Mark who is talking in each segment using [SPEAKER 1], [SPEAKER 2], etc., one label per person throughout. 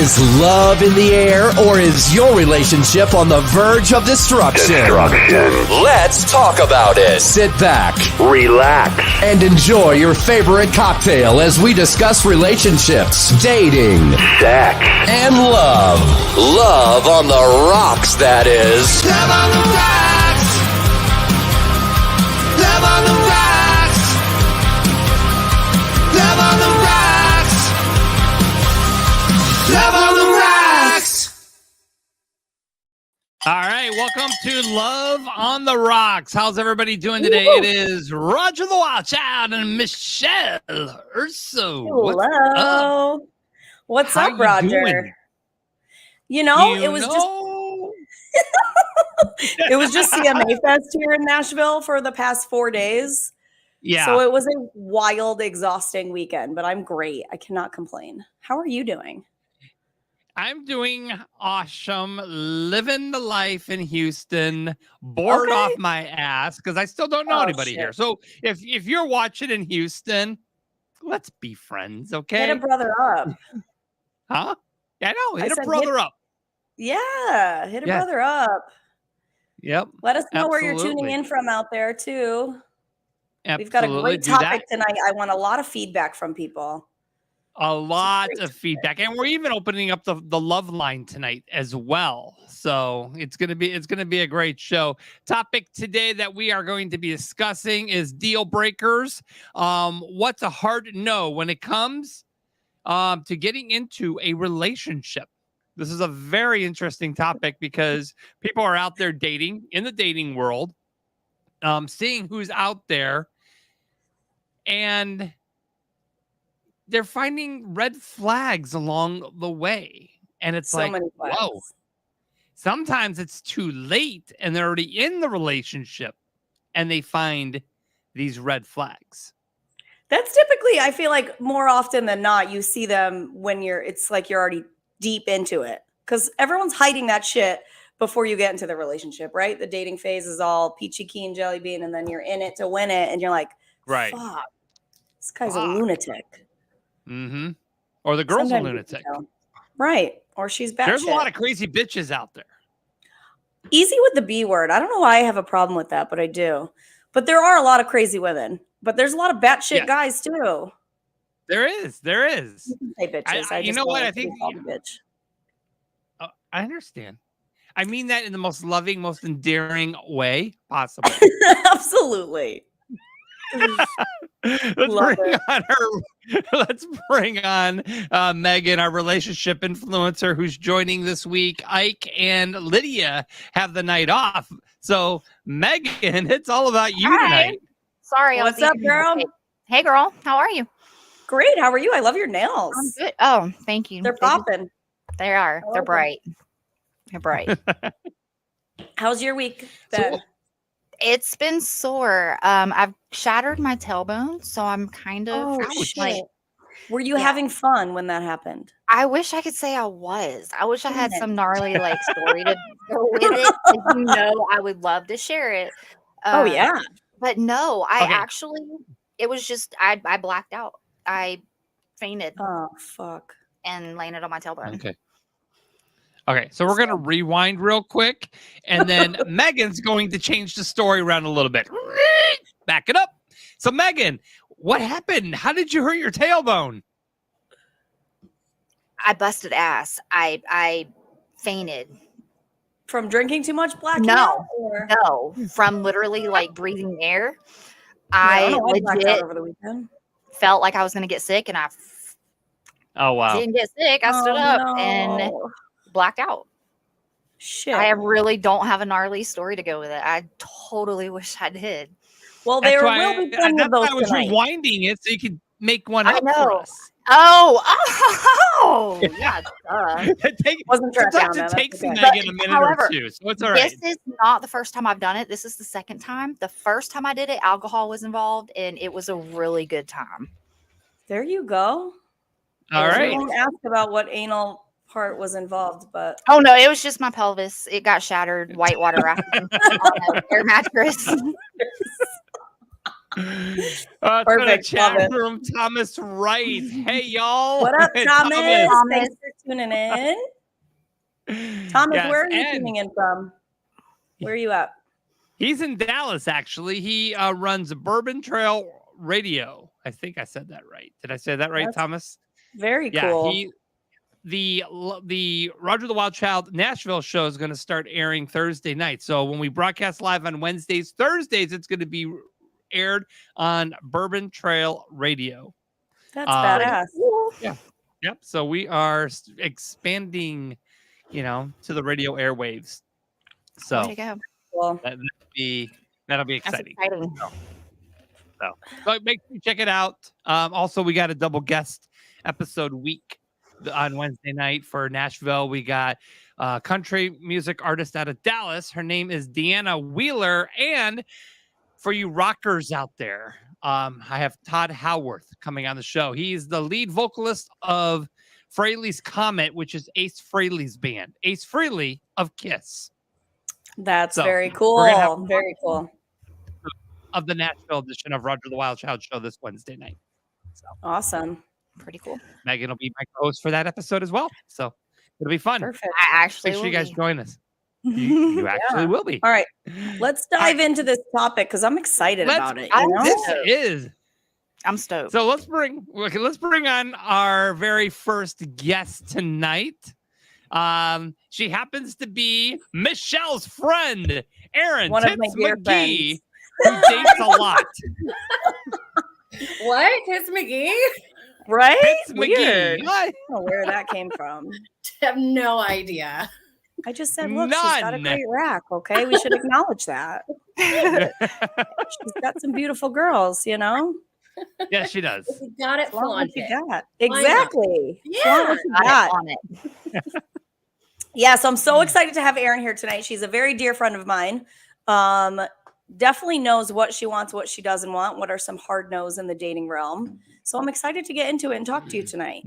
[SPEAKER 1] Is love in the air, or is your relationship on the verge of destruction? Let's talk about it. Sit back,
[SPEAKER 2] relax,
[SPEAKER 1] and enjoy your favorite cocktail as we discuss relationships, dating,
[SPEAKER 2] sex,
[SPEAKER 1] and love. Love on the rocks, that is.
[SPEAKER 3] Love on the rocks. Love on the rocks. Love on the rocks. Love on the rocks.
[SPEAKER 4] All right, welcome to Love on the Rocks. How's everybody doing today? Woo! It is Roger the Watch Out and Michelle Urso.
[SPEAKER 5] Hello. What's up, Roger?
[SPEAKER 4] Doing?
[SPEAKER 5] It was it was just CMA Fest here in Nashville for the past 4 days.
[SPEAKER 4] Yeah.
[SPEAKER 5] So it was a wild, exhausting weekend, but I'm great. I cannot complain. How are you doing?
[SPEAKER 4] I'm doing awesome, living the life in Houston, bored off my ass because I still don't know anybody here. So if you're watching in Houston, let's be friends, okay?
[SPEAKER 5] Hit a brother up.
[SPEAKER 4] Huh? Yeah, I know. Hit a brother up.
[SPEAKER 5] Yeah, hit a brother up.
[SPEAKER 4] Yep.
[SPEAKER 5] Let us know where you're tuning in from out there, too.
[SPEAKER 4] Absolutely.
[SPEAKER 5] We've got a great topic tonight. I want a lot of feedback from people.
[SPEAKER 4] A lot of feedback, and we're even opening up the love line tonight as well. So it's gonna be a great show. Topic today that we are going to be discussing is deal breakers. What's a hard no when it comes to getting into a relationship? This is a very interesting topic because people are out there dating in the dating world, seeing who's out there, and they're finding red flags along the way. And it's so like, whoa, sometimes it's too late and they're already in the relationship and they find these red flags.
[SPEAKER 5] That's typically, I feel like more often than not, you see them when it's like you're already deep into it. Because everyone's hiding that shit before you get into the relationship, right? The dating phase is all peachy keen jelly bean, and then you're in it to win it. And you're like,
[SPEAKER 4] right,
[SPEAKER 5] fuck, this guy's a lunatic.
[SPEAKER 4] Mm-hmm. Or the girl's a lunatic.
[SPEAKER 5] Right. Or she's bad.
[SPEAKER 4] There's a lot of crazy bitches out there.
[SPEAKER 5] Easy with the B word. I don't know why I have a problem with that, but I do. But there are a lot of crazy women. But there's a lot of batshit guys too.
[SPEAKER 4] There is.
[SPEAKER 5] You can say bitches.
[SPEAKER 4] You know what? I think
[SPEAKER 5] bitch.
[SPEAKER 4] I understand. I mean that in the most loving, most endearing way possible.
[SPEAKER 5] Absolutely.
[SPEAKER 4] Let's bring on Megan, our relationship influencer, who's joining this week. Ike and Lydia have the night off. So, Megan, it's all about you tonight.
[SPEAKER 6] Sorry.
[SPEAKER 5] What's up, girl?
[SPEAKER 6] Hey, girl. How are you?
[SPEAKER 5] Great. How are you? I love your nails.
[SPEAKER 6] I'm good. Oh, thank you.
[SPEAKER 5] They're popping.
[SPEAKER 6] They are. They're bright. They're bright.
[SPEAKER 5] How's your week then?
[SPEAKER 6] It's been sore. I've shattered my tailbone, so I'm kind of like.
[SPEAKER 5] Were you having fun when that happened?
[SPEAKER 6] I wish I could say I was. I wish I had some gnarly story to go with it. I would love to share it.
[SPEAKER 5] Oh yeah,
[SPEAKER 6] but no, actually, it was just I blacked out. I fainted.
[SPEAKER 5] Oh fuck!
[SPEAKER 6] And landed on my tailbone.
[SPEAKER 4] Okay, so we're going to rewind real quick, and then Megan's going to change the story around a little bit. Back it up. So, Megan, what happened? How did you hurt your tailbone?
[SPEAKER 6] I busted ass. I fainted.
[SPEAKER 5] From drinking too much black?
[SPEAKER 6] No, from literally breathing air. I legit
[SPEAKER 5] over the weekend.
[SPEAKER 6] Felt like I was going to get sick, and I didn't get sick. I stood up and blacked out.
[SPEAKER 5] Shit.
[SPEAKER 6] I really don't have a gnarly story to go with it. I totally wish I did.
[SPEAKER 5] Well, there will be plenty of those
[SPEAKER 4] I was
[SPEAKER 5] tonight.
[SPEAKER 4] rewinding it so you could make one up for us.
[SPEAKER 6] Oh, yeah.
[SPEAKER 4] Sometimes it takes Megan a minute or two, so it's all right.
[SPEAKER 6] This is not the first time I've done it. This is the second time. The first time I did it, alcohol was involved, and it was a really good time.
[SPEAKER 5] There you go.
[SPEAKER 4] All right.
[SPEAKER 5] I won't ask about what anal part was involved, but
[SPEAKER 6] oh no, it was just my pelvis. It got shattered. Whitewater rafting on an air mattress.
[SPEAKER 5] Perfect.
[SPEAKER 4] Chat room, Thomas Wright. Hey y'all.
[SPEAKER 5] What up, Thomas?
[SPEAKER 6] Thanks
[SPEAKER 5] for tuning in. Thomas,
[SPEAKER 4] Yes,
[SPEAKER 5] where are you
[SPEAKER 4] and
[SPEAKER 5] tuning in from? Where are you at?
[SPEAKER 4] he's in Dallas, actually. He runs Bourbon Trail Radio. I think I said that right. Did I say that right,
[SPEAKER 5] That's
[SPEAKER 4] Thomas?
[SPEAKER 5] very
[SPEAKER 4] Yeah,
[SPEAKER 5] cool.
[SPEAKER 4] the Roger the Wild Child Nashville show is going to start airing Thursday night. So when we broadcast live on Wednesdays, Thursdays, it's going to be aired on Bourbon Trail Radio.
[SPEAKER 5] That's badass.
[SPEAKER 4] Yeah. Yep. So we are expanding, to the radio airwaves. So
[SPEAKER 6] There you go.
[SPEAKER 5] Cool.
[SPEAKER 4] that'll be
[SPEAKER 6] That's
[SPEAKER 4] exciting.
[SPEAKER 6] exciting.
[SPEAKER 4] So make sure you check it out. Also, we got a double guest episode week on Wednesday night for Nashville. We got country music artist out of Dallas. Her name is Deanna Wheeler. And for you rockers out there, I have Todd Howarth coming on the show. He's the lead vocalist of Frehley's Comet, which is Ace Frehley's band. Ace Frehley of Kiss.
[SPEAKER 5] That's
[SPEAKER 4] So,
[SPEAKER 5] very
[SPEAKER 4] we're
[SPEAKER 5] cool.
[SPEAKER 4] gonna have-
[SPEAKER 5] Very cool.
[SPEAKER 4] Of the Nashville edition of Roger the Wild Child show this Wednesday night. So
[SPEAKER 5] Awesome.
[SPEAKER 6] Pretty cool.
[SPEAKER 4] Megan will be my co-host for that episode as well. So it'll be fun.
[SPEAKER 5] Perfect.
[SPEAKER 6] I actually
[SPEAKER 4] Make sure you
[SPEAKER 6] will
[SPEAKER 4] guys
[SPEAKER 6] be.
[SPEAKER 4] join us. You actually will be.
[SPEAKER 5] All right. Let's dive into this topic because I'm excited about it. You know?
[SPEAKER 4] This is
[SPEAKER 6] I'm stoked.
[SPEAKER 4] so. Let's bring on our very first guest tonight. She happens to be Michelle's friend, Erin
[SPEAKER 5] One of my
[SPEAKER 4] Tits
[SPEAKER 5] dear
[SPEAKER 4] McGee, who dates a lot.
[SPEAKER 2] What? Tits McGee?
[SPEAKER 5] Right?
[SPEAKER 4] Tits
[SPEAKER 5] Weird.
[SPEAKER 4] McGee.
[SPEAKER 5] I don't know where that came from.
[SPEAKER 2] I have no idea.
[SPEAKER 5] I just said, look, she's got a
[SPEAKER 4] None.
[SPEAKER 5] great rack. Okay. We should acknowledge that. She's got some beautiful girls,
[SPEAKER 4] Yeah, she does.
[SPEAKER 2] You got it,
[SPEAKER 5] Flaunt what
[SPEAKER 2] flaunt
[SPEAKER 5] you
[SPEAKER 2] it.
[SPEAKER 5] got.
[SPEAKER 2] not?
[SPEAKER 5] Exactly. Flaunt what you
[SPEAKER 6] Got
[SPEAKER 5] got.
[SPEAKER 6] it on it.
[SPEAKER 5] Yeah, so I'm so excited to have Erin here tonight. She's a very dear friend of mine. Definitely knows what she wants, what she doesn't want, what are some hard no's in the dating realm. So I'm excited to get into it and talk to you tonight.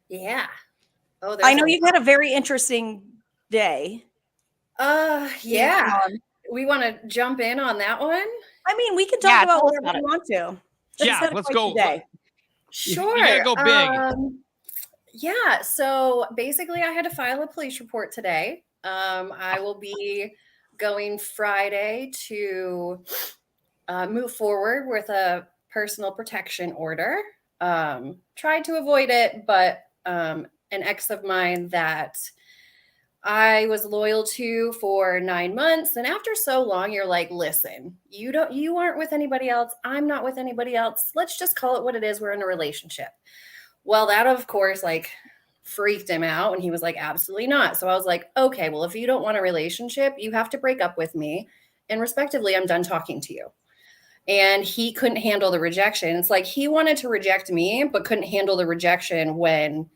[SPEAKER 2] Yeah. Oh,
[SPEAKER 5] I know you've had a very interesting day.
[SPEAKER 2] Yeah. We want to jump in on that one?
[SPEAKER 5] I mean, we can talk
[SPEAKER 6] Yeah,
[SPEAKER 5] about
[SPEAKER 6] tell us
[SPEAKER 5] whatever
[SPEAKER 6] about
[SPEAKER 5] we
[SPEAKER 6] it.
[SPEAKER 5] want to.
[SPEAKER 4] Yeah,
[SPEAKER 5] Had a
[SPEAKER 4] let's
[SPEAKER 5] quite
[SPEAKER 4] go.
[SPEAKER 5] good day.
[SPEAKER 2] Sure.
[SPEAKER 4] You gotta go big.
[SPEAKER 2] Yeah. So basically, I had to file a police report today. I will be going Friday to move forward with a personal protection order. Tried to avoid it, but an ex of mine that I was loyal to for 9 months. And after so long, you're like, listen, you aren't with anybody else. I'm not with anybody else. Let's just call it what it is. We're in a relationship. Well, that of course, freaked him out. And he was like, absolutely not. So I was like, okay, well, if you don't want a relationship, you have to break up with me. And respectively, I'm done talking to you. And he couldn't handle the rejection. It's like he wanted to reject me, but couldn't handle the rejection when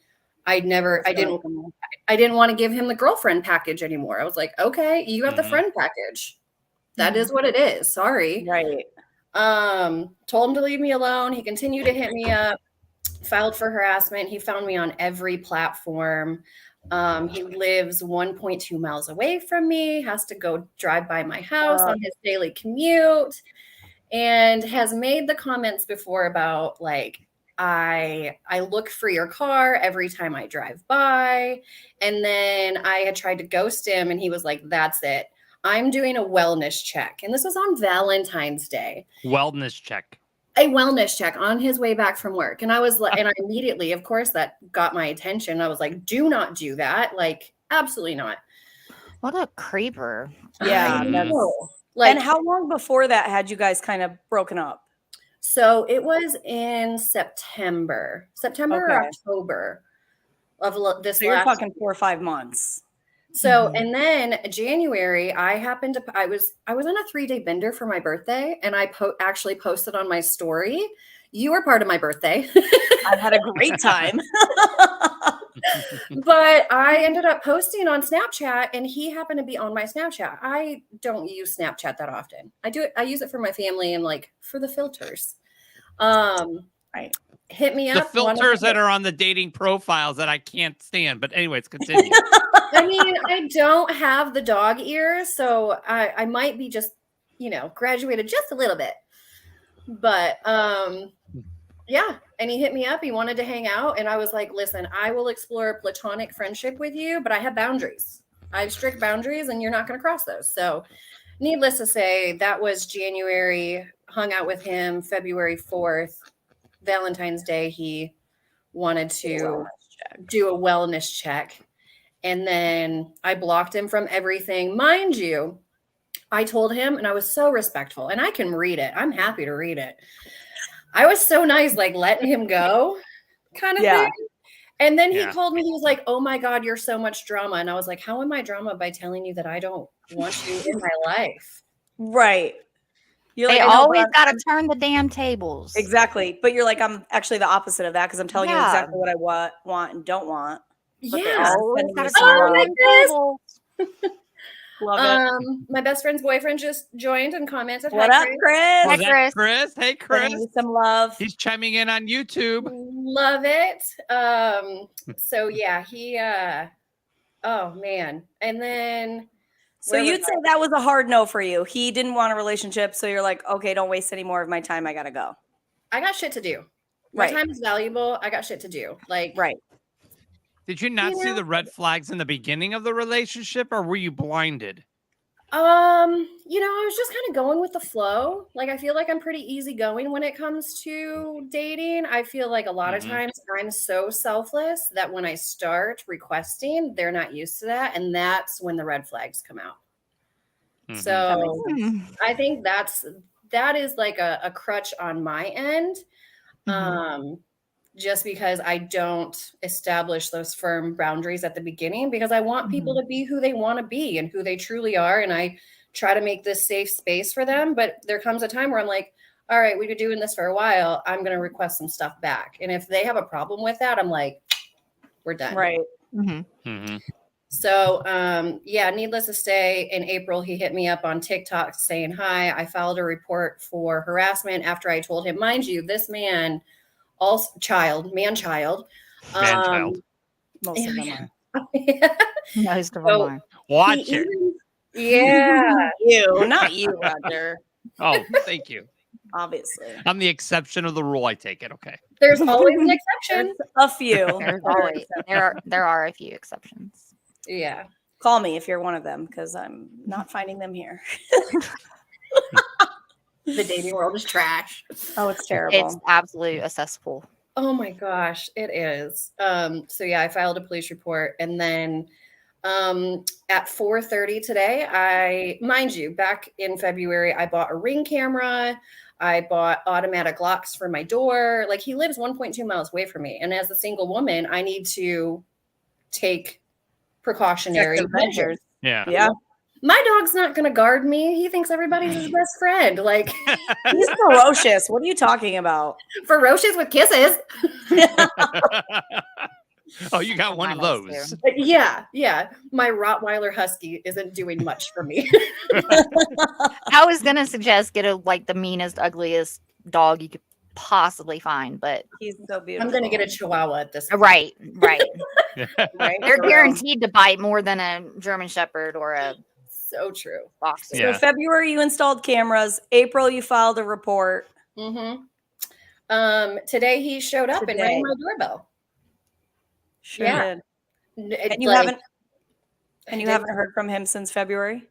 [SPEAKER 2] I didn't want to give him the girlfriend package anymore. I was like, okay, you got the friend package. That is what it is. Sorry.
[SPEAKER 5] Right.
[SPEAKER 2] Told him to leave me alone. He continued to hit me up, filed for harassment. He found me on every platform. He lives 1.2 miles away from me, has to go drive by my house on his daily commute, and has made the comments before about I look for your car every time I drive by. And then I had tried to ghost him and he was like, that's it. I'm doing a wellness check. And this was on Valentine's Day.
[SPEAKER 4] Wellness check.
[SPEAKER 2] A wellness check on his way back from work. And I was like, and I immediately, of course, that got my attention. I was like, do not do that. Absolutely not.
[SPEAKER 6] What a creeper.
[SPEAKER 5] Yeah.
[SPEAKER 2] I
[SPEAKER 5] that's-
[SPEAKER 2] know.
[SPEAKER 5] and how long before that had you guys kind of broken up?
[SPEAKER 2] So it was in September or
[SPEAKER 5] Okay.
[SPEAKER 2] October of this
[SPEAKER 5] So you're
[SPEAKER 2] last.
[SPEAKER 5] talking 4 or 5 months.
[SPEAKER 2] So and then January, I was on a 3-day bender for my birthday, and I actually posted on my story. You were part of my birthday.
[SPEAKER 5] I had a great time.
[SPEAKER 2] But I ended up posting on Snapchat, and he happened to be on my Snapchat. I don't use Snapchat that often. I use it for my family and for the filters.
[SPEAKER 5] Right.
[SPEAKER 2] Hit me
[SPEAKER 4] The
[SPEAKER 2] up.
[SPEAKER 4] filters that are on the dating profiles that I can't stand. But anyways, continue.
[SPEAKER 2] I mean, I don't have the dog ears, so I might be just, graduated just a little bit. But yeah. and he hit me up. He wanted to hang out. And I was like, listen, I will explore platonic friendship with you, but I have boundaries. I have strict boundaries and you're not going to cross those. So needless to say, that was January, hung out with him February 4th, Valentine's Day. He wanted to do a wellness check. And then I blocked him from everything. Mind you, I told him, and I was so respectful, and I can read it. I'm happy to read it. I was so nice, like letting him go kind of thing. And then he called me. He was like, oh my God, you're so much drama. And I was like, how am I drama by telling you that I don't want you in my life?
[SPEAKER 5] Right. You're
[SPEAKER 6] They
[SPEAKER 5] like, I know,
[SPEAKER 6] always
[SPEAKER 5] but
[SPEAKER 6] got to turn the damn tables.
[SPEAKER 5] exactly. But you're like, I'm actually the opposite of that because I'm telling you
[SPEAKER 6] Yeah.
[SPEAKER 5] exactly what I want and don't want. But they're
[SPEAKER 2] Yeah.
[SPEAKER 5] all
[SPEAKER 6] Always
[SPEAKER 5] sending
[SPEAKER 6] got
[SPEAKER 5] you
[SPEAKER 6] to
[SPEAKER 5] some
[SPEAKER 6] turn
[SPEAKER 5] love.
[SPEAKER 6] the tables.
[SPEAKER 5] Love it.
[SPEAKER 2] My best friend's boyfriend just joined and commented.
[SPEAKER 5] What
[SPEAKER 2] Hi,
[SPEAKER 5] up,
[SPEAKER 2] Chris.
[SPEAKER 6] Hi,
[SPEAKER 5] Chris?
[SPEAKER 4] Was that
[SPEAKER 6] Chris.
[SPEAKER 4] Chris? Hey, Chris.
[SPEAKER 5] Sending you some love.
[SPEAKER 4] He's chiming in on YouTube.
[SPEAKER 2] Love it. So yeah, he oh man. And then
[SPEAKER 5] So
[SPEAKER 2] where
[SPEAKER 5] you'd
[SPEAKER 2] was
[SPEAKER 5] say that was a hard no for you. He didn't want a relationship, so you're like, okay, don't waste any more of my time. I gotta go.
[SPEAKER 2] I got shit to do. My
[SPEAKER 5] Right.
[SPEAKER 2] time is valuable. I got shit to do. Like
[SPEAKER 5] Right.
[SPEAKER 4] Did you not see
[SPEAKER 2] know-
[SPEAKER 4] the red flags in the beginning of the relationship, or were you blinded?
[SPEAKER 2] I was just kind of going with the flow. Like I feel like I'm pretty easygoing when it comes to dating. I feel like a lot of times I'm so selfless that when I start requesting, they're not used to that. And that's when the red flags come out. So I think that is like a crutch on my end. Just because I don't establish those firm boundaries at the beginning, because I want people to be who they want to be and who they truly are. And I try to make this safe space for them. But there comes a time where I'm like, all right, we've been doing this for a while. I'm going to request some stuff back. And if they have a problem with that, I'm like, we're done.
[SPEAKER 5] Right.
[SPEAKER 2] So, needless to say, in April, he hit me up on TikTok saying, hi, I filed a report for harassment after I told him, mind you, this man, man-child.
[SPEAKER 5] Most of them are.
[SPEAKER 6] Most of them
[SPEAKER 2] So-
[SPEAKER 6] are.
[SPEAKER 4] Watch it.
[SPEAKER 2] Yeah.
[SPEAKER 5] You, not you, Roger.
[SPEAKER 4] Oh, thank you.
[SPEAKER 5] Obviously.
[SPEAKER 4] I'm the exception of the rule. I take it. Okay.
[SPEAKER 2] There's always an exception.
[SPEAKER 5] A few.
[SPEAKER 6] There's always there are a few exceptions.
[SPEAKER 2] Yeah.
[SPEAKER 5] Call me if you're one of them because I'm not finding them here.
[SPEAKER 2] The dating world is trash.
[SPEAKER 5] Oh, it's terrible.
[SPEAKER 6] It's absolutely a cesspool.
[SPEAKER 2] Oh my gosh, it is. I filed a police report, and then at 4:30 today, mind you, back in February, I bought a Ring camera. I bought automatic locks for my door. Like he lives 1.2 miles away from me, and as a single woman, I need to take precautionary
[SPEAKER 5] Protective
[SPEAKER 2] measures.
[SPEAKER 4] Yeah.
[SPEAKER 5] Yeah.
[SPEAKER 2] My dog's not going to guard me. He thinks everybody's his best friend. Like
[SPEAKER 5] He's ferocious. What are you talking about?
[SPEAKER 2] ferocious with kisses.
[SPEAKER 4] Oh, you got one of
[SPEAKER 6] Mine is
[SPEAKER 4] those.
[SPEAKER 6] too.
[SPEAKER 2] But yeah. My Rottweiler Husky isn't doing much for me.
[SPEAKER 6] I was gonna suggest get the meanest, ugliest dog you could possibly find, but
[SPEAKER 5] He's so beautiful.
[SPEAKER 2] I'm going to get a Chihuahua at this point.
[SPEAKER 6] right.
[SPEAKER 5] Right?
[SPEAKER 6] They're
[SPEAKER 5] For real.
[SPEAKER 6] guaranteed to bite more than a German Shepherd or a
[SPEAKER 2] So true.
[SPEAKER 6] boxer.
[SPEAKER 4] Yeah.
[SPEAKER 5] So February you installed cameras. April you filed a report.
[SPEAKER 2] Today he showed up and rang
[SPEAKER 5] Today.
[SPEAKER 2] my doorbell.
[SPEAKER 5] Sure
[SPEAKER 2] Yeah.
[SPEAKER 5] did. And you haven't heard from him since February?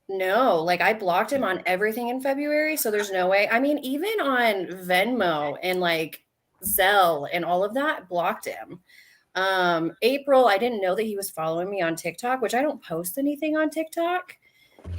[SPEAKER 2] No, like I blocked him on everything in February, so there's no way. I mean, even on Venmo and like Zelle and all of that, blocked him. April, I didn't know that he was following me on TikTok, which I don't post anything on TikTok.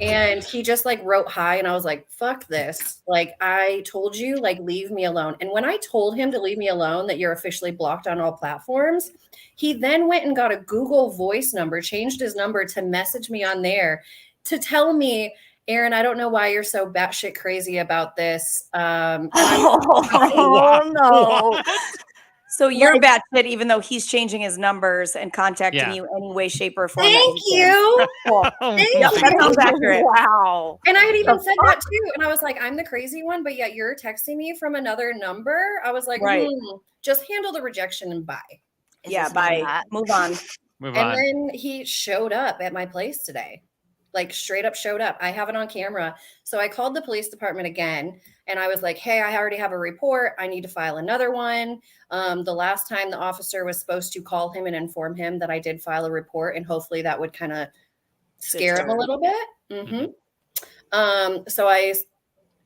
[SPEAKER 2] And he just like wrote hi, and I was like, fuck this. Like I told you, like leave me alone. And when I told him to leave me alone, that you're officially blocked on all platforms, he then went and got a Google Voice number, changed his number to message me on there to tell me, Aaron, I don't know why you're so batshit crazy about this.
[SPEAKER 6] Oh no.
[SPEAKER 5] So you're batshit even though he's changing his numbers and contacting you any way, shape, or form.
[SPEAKER 2] Thank you.
[SPEAKER 5] Cool. Yep, that sounds accurate.
[SPEAKER 6] Wow.
[SPEAKER 2] And I had even said that too. And I was like, I'm the crazy one, but yet you're texting me from another number. I was like,
[SPEAKER 5] Right.
[SPEAKER 2] Just handle the rejection and bye.
[SPEAKER 5] Yeah, bye. Move on.
[SPEAKER 4] Move
[SPEAKER 2] And
[SPEAKER 4] on.
[SPEAKER 2] then he showed up at my place today. like straight up showed up. I have it on camera. So I called the police department again and I was like, hey, I already have a report. I need to file another one. The last time the officer was supposed to call him and inform him that I did file a report, and hopefully that would kind of scare him a little bit. So I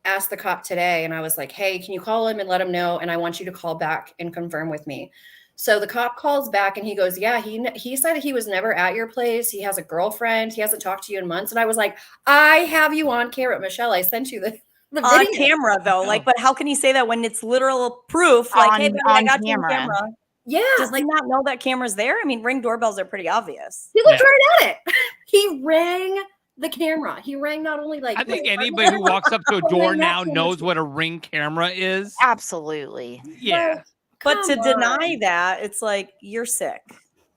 [SPEAKER 2] asked the cop today and I was like, hey, can you call him and let him know? And I want you to call back and confirm with me. So the cop calls back and he goes, yeah, he said he was never at your place. He has a girlfriend. He hasn't talked to you in months. And I was like, I have you on camera. Michelle, I sent you the
[SPEAKER 5] on
[SPEAKER 2] video.
[SPEAKER 5] camera though. Like, but how can he say that when it's literal proof? Like, hey, buddy, I got you on camera.
[SPEAKER 2] Yeah.
[SPEAKER 5] Does he not know that camera's there? I mean, Ring doorbells are pretty obvious.
[SPEAKER 2] He looked right at it. He rang the camera. He rang not only like
[SPEAKER 4] I think anybody who walks up to a door now knows what a Ring camera is.
[SPEAKER 6] Absolutely.
[SPEAKER 4] Yeah.
[SPEAKER 5] But to deny that, it's like you're sick,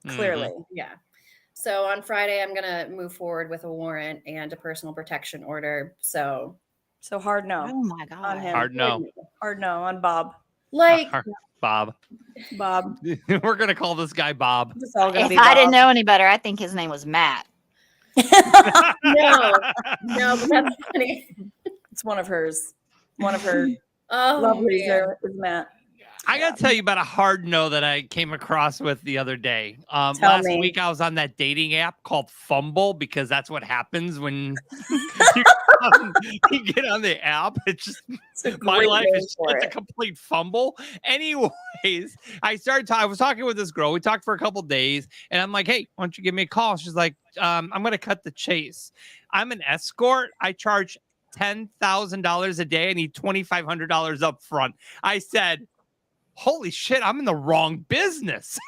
[SPEAKER 5] clearly.
[SPEAKER 2] Yeah. So on Friday, I'm going to move forward with a warrant and a personal protection order. So
[SPEAKER 5] hard no.
[SPEAKER 6] Oh my God.
[SPEAKER 5] On him.
[SPEAKER 4] Hard no.
[SPEAKER 5] Hard no on Bob.
[SPEAKER 2] Like
[SPEAKER 4] Bob. We're going to call this guy Bob.
[SPEAKER 5] It's all gonna
[SPEAKER 6] If
[SPEAKER 5] be
[SPEAKER 6] I
[SPEAKER 5] Bob.
[SPEAKER 6] didn't know any better, I think his name was Matt.
[SPEAKER 2] no, but that's funny.
[SPEAKER 5] It's one of hers. One of her
[SPEAKER 2] Oh,
[SPEAKER 5] lovelies
[SPEAKER 2] man.
[SPEAKER 5] there is Matt.
[SPEAKER 4] I got to tell you about a hard no that I came across with the other day.
[SPEAKER 5] Tell
[SPEAKER 4] Last
[SPEAKER 5] me.
[SPEAKER 4] week, I was on that dating app called Fumble because that's what happens when you get on the app. It's just my
[SPEAKER 5] great
[SPEAKER 4] life
[SPEAKER 5] name
[SPEAKER 4] is
[SPEAKER 5] for
[SPEAKER 4] it's a
[SPEAKER 5] it.
[SPEAKER 4] complete fumble. Anyways, I was talking with this girl. We talked for a couple days, and I'm like, hey, why don't you give me a call? She's like, I'm going to cut the chase. I'm an escort. I charge $10,000 a day. I need $2,500 up front. I said, holy shit, I'm in the wrong business.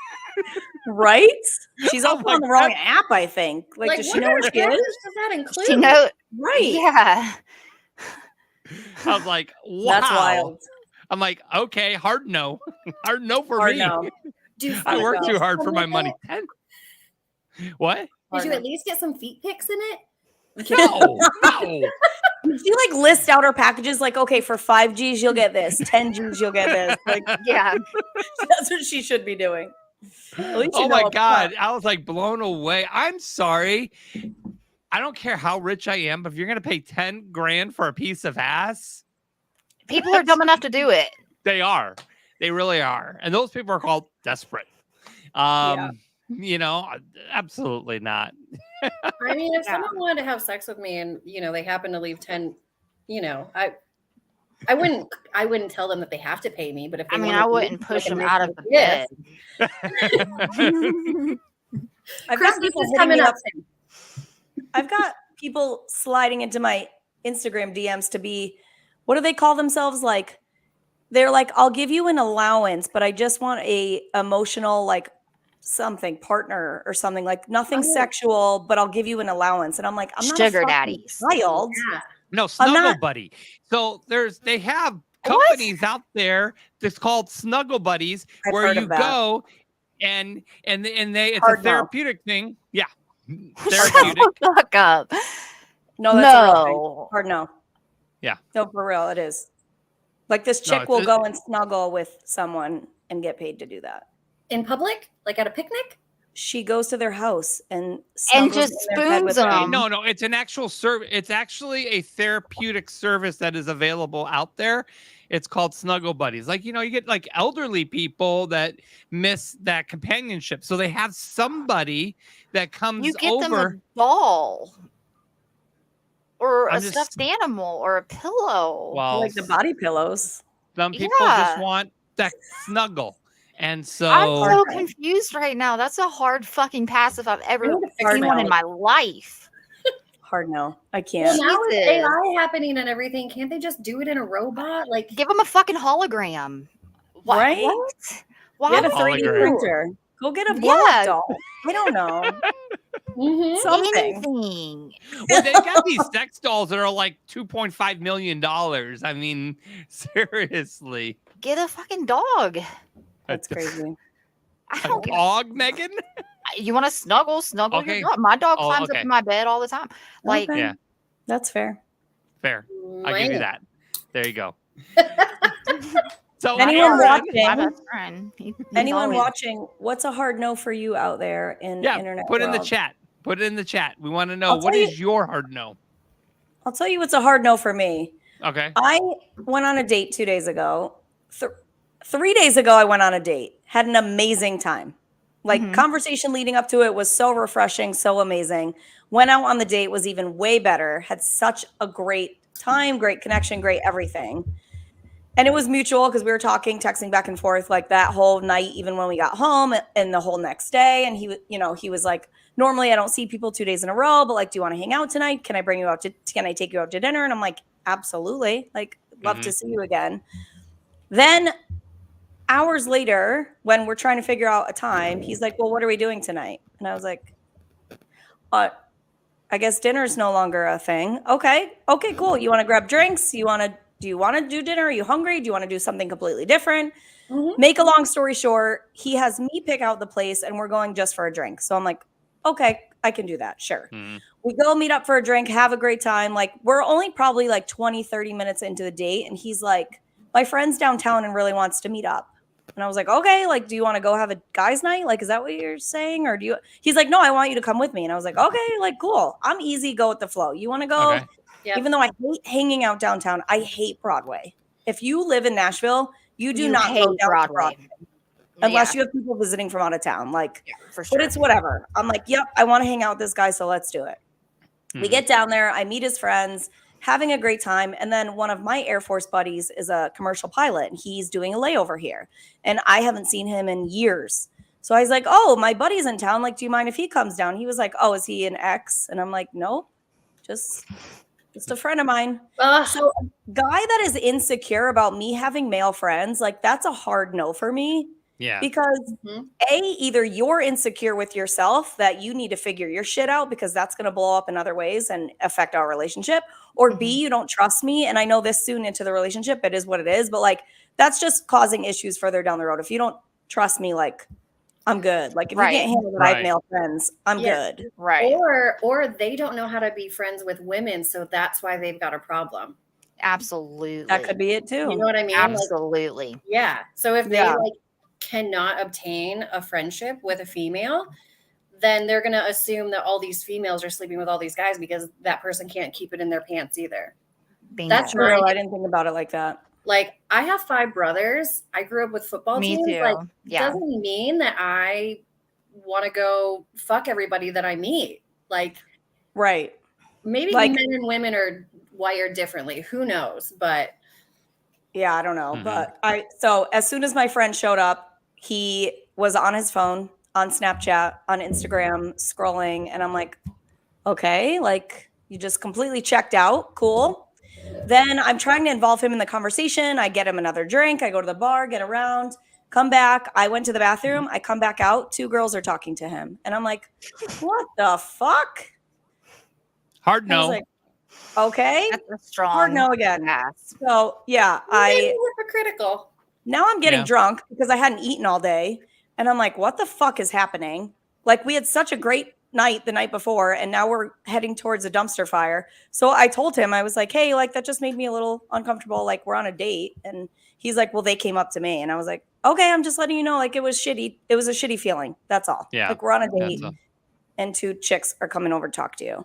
[SPEAKER 5] Right? She's also
[SPEAKER 4] like,
[SPEAKER 5] on the wrong app, I think. Like, does she know where she is?
[SPEAKER 2] Does that include?
[SPEAKER 6] You know,
[SPEAKER 5] Right.
[SPEAKER 6] yeah.
[SPEAKER 4] I was like, wow.
[SPEAKER 5] That's wild.
[SPEAKER 4] I'm like, okay, hard no. Hard no for
[SPEAKER 5] Hard
[SPEAKER 4] me.
[SPEAKER 5] no.
[SPEAKER 4] I work too hard for my money. What?
[SPEAKER 2] Did you at least get some feet pics in it?
[SPEAKER 4] No, no.
[SPEAKER 5] She like lists out her packages like, okay, for 5 G's you'll get this, 10 G's you'll get this. Like,
[SPEAKER 6] Yeah.
[SPEAKER 5] that's what she should be doing. At least you
[SPEAKER 4] Oh
[SPEAKER 5] know
[SPEAKER 4] my
[SPEAKER 5] up
[SPEAKER 4] God.
[SPEAKER 5] front.
[SPEAKER 4] I was like blown away. I'm sorry. I don't care how rich I am, but if you're going to pay 10 grand for a piece of ass,
[SPEAKER 6] People are dumb enough to do it.
[SPEAKER 4] they are. They really are. And those people are called desperate. You know, absolutely not.
[SPEAKER 2] I mean, if someone wanted to have sex with me and, you know, they happen to leave 10, you know, I wouldn't tell them that they have to pay me, but if they
[SPEAKER 6] I mean,
[SPEAKER 2] wanted
[SPEAKER 6] I
[SPEAKER 2] to
[SPEAKER 6] wouldn't
[SPEAKER 2] leave,
[SPEAKER 6] push
[SPEAKER 2] I
[SPEAKER 6] them
[SPEAKER 2] can
[SPEAKER 6] out
[SPEAKER 2] make
[SPEAKER 6] of the
[SPEAKER 2] them
[SPEAKER 6] bed.
[SPEAKER 5] I've got
[SPEAKER 2] Christmas
[SPEAKER 5] people
[SPEAKER 2] is
[SPEAKER 5] hitting
[SPEAKER 2] coming
[SPEAKER 5] me
[SPEAKER 2] up.
[SPEAKER 5] I've got people sliding into my Instagram DMs to be, what do they call themselves? Like, they're like, I'll give you an allowance, but I just want a emotional, like something partner or something, like nothing sexual, but I'll give you an allowance. And I'm like, I'm not a
[SPEAKER 6] Sugar
[SPEAKER 5] fucking
[SPEAKER 6] daddies.
[SPEAKER 5] child.
[SPEAKER 2] Yeah.
[SPEAKER 4] No,
[SPEAKER 5] I'm
[SPEAKER 4] Snuggle
[SPEAKER 5] not-
[SPEAKER 4] Buddy. So they have companies out there that's called Snuggle Buddies
[SPEAKER 5] I've
[SPEAKER 4] where
[SPEAKER 5] heard
[SPEAKER 4] you
[SPEAKER 5] of that.
[SPEAKER 4] go and it's
[SPEAKER 5] Hard
[SPEAKER 4] a
[SPEAKER 5] no.
[SPEAKER 4] therapeutic thing. Yeah.
[SPEAKER 6] Shut
[SPEAKER 4] Therapeutic.
[SPEAKER 6] the fuck up.
[SPEAKER 5] No, that's a real thing.
[SPEAKER 6] No.
[SPEAKER 5] Hard no.
[SPEAKER 4] Yeah.
[SPEAKER 5] No, for real, it is. Like this
[SPEAKER 4] No,
[SPEAKER 5] chick will
[SPEAKER 4] it's-
[SPEAKER 5] go and snuggle with someone and get paid to do that.
[SPEAKER 2] In public? Like at a picnic?
[SPEAKER 5] She goes to their house and snuggles
[SPEAKER 6] just
[SPEAKER 5] in their bed
[SPEAKER 6] spoons
[SPEAKER 5] with them.
[SPEAKER 6] them.
[SPEAKER 4] No, it's an actual service. It's actually a therapeutic service that is available out there. It's called Snuggle Buddies. Like, you know, you get like elderly people that miss that companionship. So they have somebody that comes
[SPEAKER 6] You get them
[SPEAKER 4] over.
[SPEAKER 6] a doll or
[SPEAKER 4] I'm
[SPEAKER 6] a
[SPEAKER 4] just-
[SPEAKER 6] stuffed animal or a pillow.
[SPEAKER 4] Well,
[SPEAKER 5] Like the body pillows.
[SPEAKER 4] some people
[SPEAKER 6] Yeah.
[SPEAKER 4] just want that snuggle. And so
[SPEAKER 6] I'm so
[SPEAKER 5] Okay.
[SPEAKER 6] confused right now. That's a hard fucking pass if I've ever
[SPEAKER 2] Hard
[SPEAKER 6] seen one
[SPEAKER 5] no.
[SPEAKER 6] in my life.
[SPEAKER 5] Hard no. I
[SPEAKER 2] Well,
[SPEAKER 5] can't.
[SPEAKER 2] now with
[SPEAKER 6] Jesus.
[SPEAKER 2] AI happening and everything, can't they just do it in a robot? Like,
[SPEAKER 6] Give them a fucking hologram. What?
[SPEAKER 5] Right?
[SPEAKER 6] What? Why
[SPEAKER 5] Get a
[SPEAKER 6] would
[SPEAKER 5] 3D
[SPEAKER 6] you?
[SPEAKER 4] Hologram.
[SPEAKER 5] printer. Go get a blow
[SPEAKER 6] Yeah.
[SPEAKER 5] up doll. I don't know.
[SPEAKER 2] mhm.
[SPEAKER 5] Something.
[SPEAKER 6] Anything.
[SPEAKER 4] well, they got these sex dolls that are like $2.5 million. I mean, seriously.
[SPEAKER 6] Get a fucking dog.
[SPEAKER 5] That's crazy.
[SPEAKER 6] I
[SPEAKER 4] A
[SPEAKER 6] don't care.
[SPEAKER 4] dog, Megan?
[SPEAKER 6] You want to snuggle
[SPEAKER 4] Okay.
[SPEAKER 6] your dog. My dog
[SPEAKER 4] Oh,
[SPEAKER 6] climbs
[SPEAKER 4] okay.
[SPEAKER 6] up in my bed all the time. Like,
[SPEAKER 5] Okay.
[SPEAKER 4] Yeah.
[SPEAKER 5] That's fair.
[SPEAKER 4] Fair. I'll give you that. There you go. So
[SPEAKER 5] Anyone
[SPEAKER 6] my
[SPEAKER 5] watching?
[SPEAKER 6] best friend. He's
[SPEAKER 5] Anyone
[SPEAKER 6] always-
[SPEAKER 5] watching, what's a hard no for you out there in
[SPEAKER 4] yeah,
[SPEAKER 5] internet
[SPEAKER 4] put in the
[SPEAKER 5] world?
[SPEAKER 4] chat. Put it in the chat. We want to know
[SPEAKER 5] I'll
[SPEAKER 4] what
[SPEAKER 5] tell
[SPEAKER 4] is your hard no.
[SPEAKER 5] I'll tell you what's a hard no for me.
[SPEAKER 4] Okay.
[SPEAKER 5] I went on a date 2 days ago. 3 days ago, I went on a date. Had an amazing time. Like
[SPEAKER 6] Mhm.
[SPEAKER 5] conversation leading up to it was so refreshing, so amazing. Went out on the date was even way better. Had such a great time, great connection, great everything. And it was mutual because we were talking, texting back and forth like that whole night, even when we got home and the whole next day. And he was like, normally I don't see people 2 days in a row, but like, do you want to hang out tonight? Can I take you out to dinner? And I'm like, absolutely. Like, love to see you again. Then hours later, when we're trying to figure out a time, he's like, well, what are we doing tonight? And I was like, I guess dinner's no longer a thing. Okay, cool. You want to grab drinks? Do you want to do dinner? Are you hungry? Do you want to do something completely different? Make a long story short, he has me pick out the place and we're going just for a drink. So I'm like, okay, I can do that. Sure. We go meet up for a drink, have a great time. Like we're only probably like 20, 30 minutes into the date. And he's like, my friend's downtown and really wants to meet up. And I was like, okay, like, do you want to go have a guys' night? Like, is that what you're saying? Or he's like, no, I want you to come with me. And I was like, okay, like, cool. I'm easy, go with the flow. You want to go?
[SPEAKER 4] Okay.
[SPEAKER 2] Yep.
[SPEAKER 5] Even though I hate hanging out downtown, I hate Broadway. If you live in Nashville, you do not
[SPEAKER 6] hate
[SPEAKER 5] go down to Broadway unless
[SPEAKER 6] Yeah,
[SPEAKER 5] you have people visiting from out of town. Like,
[SPEAKER 6] for sure.
[SPEAKER 5] but it's whatever. I'm like, yep, I want to hang out with this guy, so let's do it. We get down there. I meet his friends, having a great time. And then one of my Air Force buddies is a commercial pilot, and he's doing a layover here. And I haven't seen him in years. So I was like, oh, my buddy's in town. Like, do you mind if he comes down? He was like, oh, is he an ex? And I'm like, nope, just a friend of mine. So a guy that is insecure about me having male friends, like that's a hard no for me.
[SPEAKER 4] Yeah.
[SPEAKER 5] Because either you're insecure with yourself that you need to figure your shit out because that's going to blow up in other ways and affect our relationship, or B, you don't trust me. And I know this soon into the relationship, it is what it is, but like that's just causing issues further down the road. If you don't trust me, like I'm good. Like if you can't handle that I have male friends, I'm good.
[SPEAKER 6] Right.
[SPEAKER 2] Or they don't know how to be friends with women, so that's why they've got a problem.
[SPEAKER 6] Absolutely.
[SPEAKER 5] That could be it too.
[SPEAKER 2] You know what I mean?
[SPEAKER 6] Absolutely.
[SPEAKER 2] Like, yeah. So if they like cannot obtain a friendship with a female, then they're going to assume that all these females are sleeping with all these guys because that person can't keep it in their pants either.
[SPEAKER 6] Bingo.
[SPEAKER 2] That's
[SPEAKER 5] true. I didn't think about it like that.
[SPEAKER 2] Like I have 5 brothers. I grew up with football teams.
[SPEAKER 6] Me too.
[SPEAKER 2] Like, doesn't mean that I want to go fuck everybody that I meet. Like,
[SPEAKER 5] right.
[SPEAKER 2] Maybe
[SPEAKER 5] like,
[SPEAKER 2] men and women are wired differently. Who knows? But
[SPEAKER 5] yeah, I don't know. But so as soon as my friend showed up, he was on his phone, on Snapchat, on Instagram, scrolling. And I'm like, okay, like you just completely checked out. Cool. Then I'm trying to involve him in the conversation. I get him another drink. I go to the bar, get around, come back. I went to the bathroom. I come back out. 2 girls are talking to him. And I'm like, what the fuck?
[SPEAKER 4] Hard no.
[SPEAKER 5] Like, okay.
[SPEAKER 6] That's a strong
[SPEAKER 5] hard no again.
[SPEAKER 6] Pass.
[SPEAKER 5] So yeah,
[SPEAKER 2] hypocritical.
[SPEAKER 5] Now I'm getting drunk because I hadn't eaten all day. And I'm like, what the fuck is happening? Like we had such a great night the night before, and now we're heading towards a dumpster fire. So I told him, I was like, hey, like that just made me a little uncomfortable. Like we're on a date. And he's like, well, they came up to me. And I was like, okay, I'm just letting you know, like it was shitty. It was a shitty feeling. That's all.
[SPEAKER 4] Yeah.
[SPEAKER 5] Like we're on a date and 2 chicks are coming over to talk to you.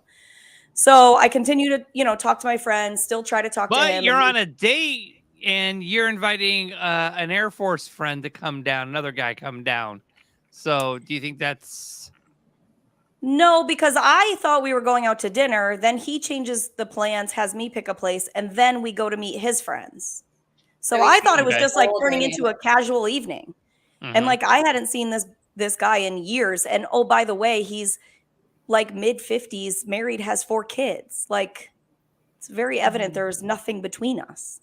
[SPEAKER 5] So I continue to, talk to my friends, still try to talk to him.
[SPEAKER 4] But you're on a date and you're inviting an Air Force friend to come down, another guy come down. So do you think that's...
[SPEAKER 5] No, because I thought we were going out to dinner. Then he changes the plans, has me pick a place, and then we go to meet his friends. So I thought it was just like turning into a casual evening. And like I hadn't seen this guy in years. And oh, by the way, he's like mid-50s, married, has 4 kids. Like it's very evident there's nothing between us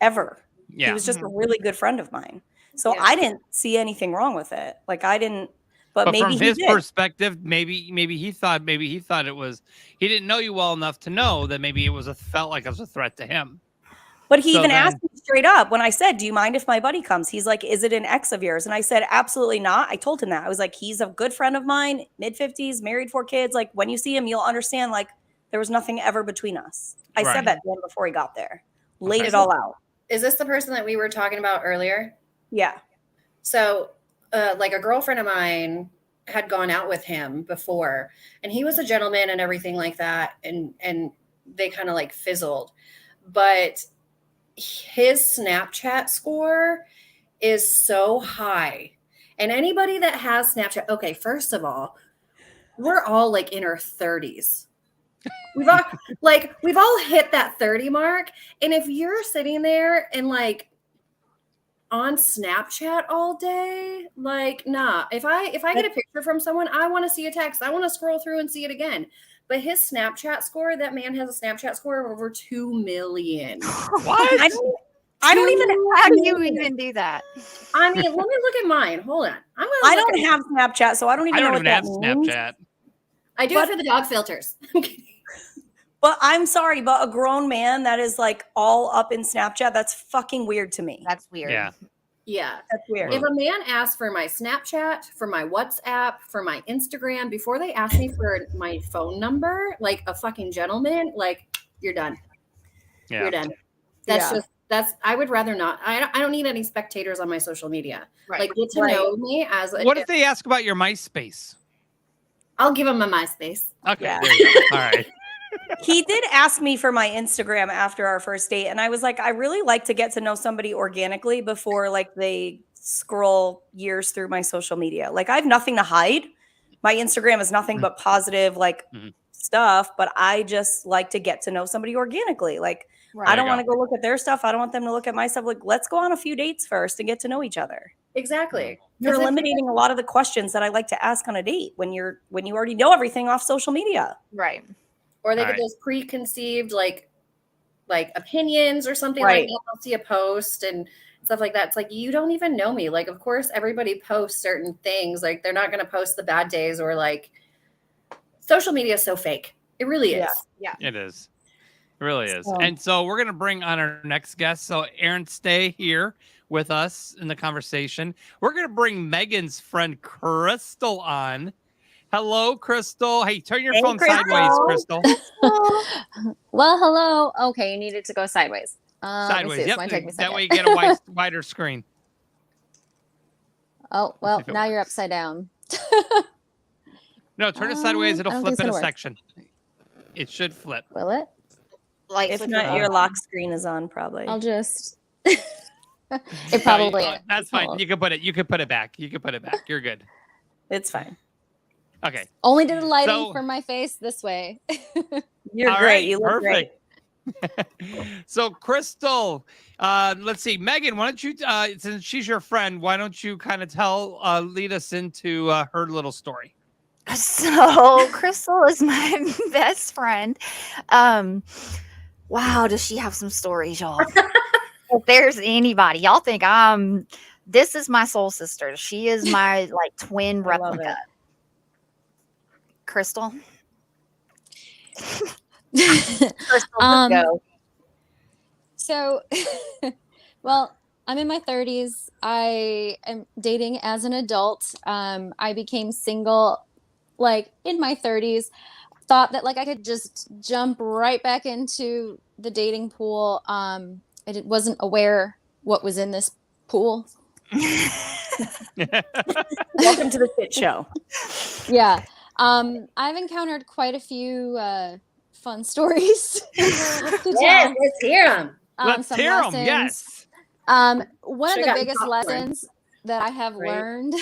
[SPEAKER 5] ever.
[SPEAKER 4] Yeah.
[SPEAKER 5] He was just a really good friend of mine. So I didn't see anything wrong with it. Like I didn't, but maybe
[SPEAKER 4] from his perspective, maybe he thought it was, he didn't know you well enough to know that maybe it was felt like it was a threat to him.
[SPEAKER 5] But he even asked me straight up when I said, do you mind if my buddy comes? He's like, is it an ex of yours? And I said, absolutely not. I told him that. I was like, he's a good friend of mine, mid-50s, married, 4 kids. Like when you see him, you'll understand like there was nothing ever between us. I said that to him before he got there. Laid it all out.
[SPEAKER 2] Is this the person that we were talking about earlier?
[SPEAKER 5] Yeah.
[SPEAKER 2] So like a girlfriend of mine had gone out with him before, and he was a gentleman and everything like that, and they kind of like fizzled. But his Snapchat score is so high. And anybody that has Snapchat, okay, first of all, we're all like in our 30s. We've all hit that 30 mark. And if you're sitting there and like on Snapchat all day, like, nah. If I get a picture from someone, I want to see a text. I want to scroll through and see it again. But his Snapchat score, that man has a Snapchat score of over 2 million.
[SPEAKER 4] What?
[SPEAKER 5] I don't even.
[SPEAKER 6] How do you even do that?
[SPEAKER 2] I mean, let me look at mine. Hold on.
[SPEAKER 5] I don't have Snapchat, so I don't even know what that means.
[SPEAKER 4] Snapchat.
[SPEAKER 2] I do it for the dog filters.
[SPEAKER 5] But I'm sorry, but a grown man that is like all up in Snapchat, that's fucking weird to me.
[SPEAKER 6] That's weird.
[SPEAKER 4] Yeah.
[SPEAKER 2] Yeah.
[SPEAKER 5] That's weird.
[SPEAKER 2] If a man asks for my Snapchat, for my WhatsApp, for my Instagram, before they ask me for my phone number, like a fucking gentleman, like, you're done.
[SPEAKER 4] Yeah.
[SPEAKER 2] You're done. I would rather not. I don't need any spectators on my social media.
[SPEAKER 6] Right.
[SPEAKER 2] Like, get to know me as a,
[SPEAKER 4] What if they ask about your MySpace?
[SPEAKER 2] I'll give them a MySpace.
[SPEAKER 4] Okay.
[SPEAKER 5] Yeah.
[SPEAKER 4] There you go. All right.
[SPEAKER 5] He did ask me for my Instagram after our first date, and I was like, I really like to get to know somebody organically before like they scroll years through my social media. Like, I have nothing to hide. My Instagram is nothing but positive like stuff, but I just like to get to know somebody organically. Like, I don't want to go look at their stuff. I don't want them to look at my stuff. Like, let's go on a few dates first and get to know each other.
[SPEAKER 2] Exactly.
[SPEAKER 5] You're eliminating a lot of the questions that I like to ask on a date when you already know everything off social media.
[SPEAKER 6] Right.
[SPEAKER 2] Or they get those preconceived like opinions or something like that. They'll see a post and stuff like that. It's like, you don't even know me. Like, of course, everybody posts certain things. Like, they're not going to post the bad days, or like, social media is so fake. It really is.
[SPEAKER 6] Yeah.
[SPEAKER 4] It is. It really is. And so we're going to bring on our next guest. So Aaron, stay here with us in the conversation. We're going to bring Megan's friend Crystal on. Hello, Crystal. Hey, turn your phone sideways, Crystal.
[SPEAKER 7] Well, hello. Okay, you needed to go sideways.
[SPEAKER 4] Sideways.
[SPEAKER 7] Yep.
[SPEAKER 4] That way you get a wider screen.
[SPEAKER 7] Oh, well, now you're upside down.
[SPEAKER 4] No, turn it sideways. It'll flip in a
[SPEAKER 7] work.
[SPEAKER 4] section. It should flip.
[SPEAKER 7] Will it?
[SPEAKER 6] Like,
[SPEAKER 5] If not, your lock screen is on probably.
[SPEAKER 7] I'll just. It probably is.
[SPEAKER 4] That's fine. You can put it back. You're good.
[SPEAKER 5] It's fine.
[SPEAKER 4] Okay.
[SPEAKER 7] Only did the lighting for my face this way.
[SPEAKER 5] You're
[SPEAKER 4] All
[SPEAKER 5] great.
[SPEAKER 4] right,
[SPEAKER 5] You look great.
[SPEAKER 4] So, Crystal, let's see. Megan, why don't you, since she's your friend, why don't you kind of lead us into her little story?
[SPEAKER 6] So Crystal is my best friend. Wow, does she have some stories, y'all? If there's anybody, y'all think this is my soul sister. She is my like twin replica. Crystal. Crystal, let's go.
[SPEAKER 7] So, well, I'm in my 30s. I am dating as an adult. I became single like in my 30s. Thought that like I could just jump right back into the dating pool. I wasn't aware what was in this pool.
[SPEAKER 5] Welcome to the shit show.
[SPEAKER 7] Yeah. I've encountered quite a few fun stories.
[SPEAKER 2] Yes, let's hear them.
[SPEAKER 4] Let's hear them. Yes.
[SPEAKER 7] One of the biggest lessons that I have learned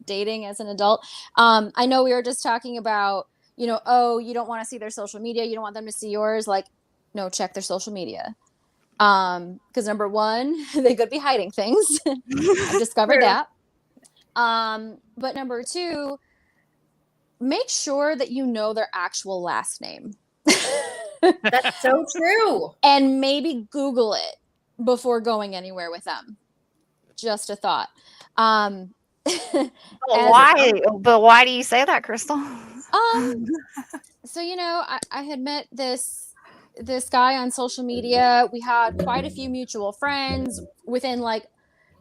[SPEAKER 7] dating as an adult. I know we were just talking about, you don't want to see their social media. You don't want them to see yours. Like, no, check their social media. Because number one, they could be hiding things. I've discovered that. But number two, make sure that you know their actual last name.
[SPEAKER 2] That's so true.
[SPEAKER 7] And maybe Google it before going anywhere with them. Just a thought.
[SPEAKER 6] Why do you say that, Crystal?
[SPEAKER 7] So I had met this guy on social media. We had quite a few mutual friends within like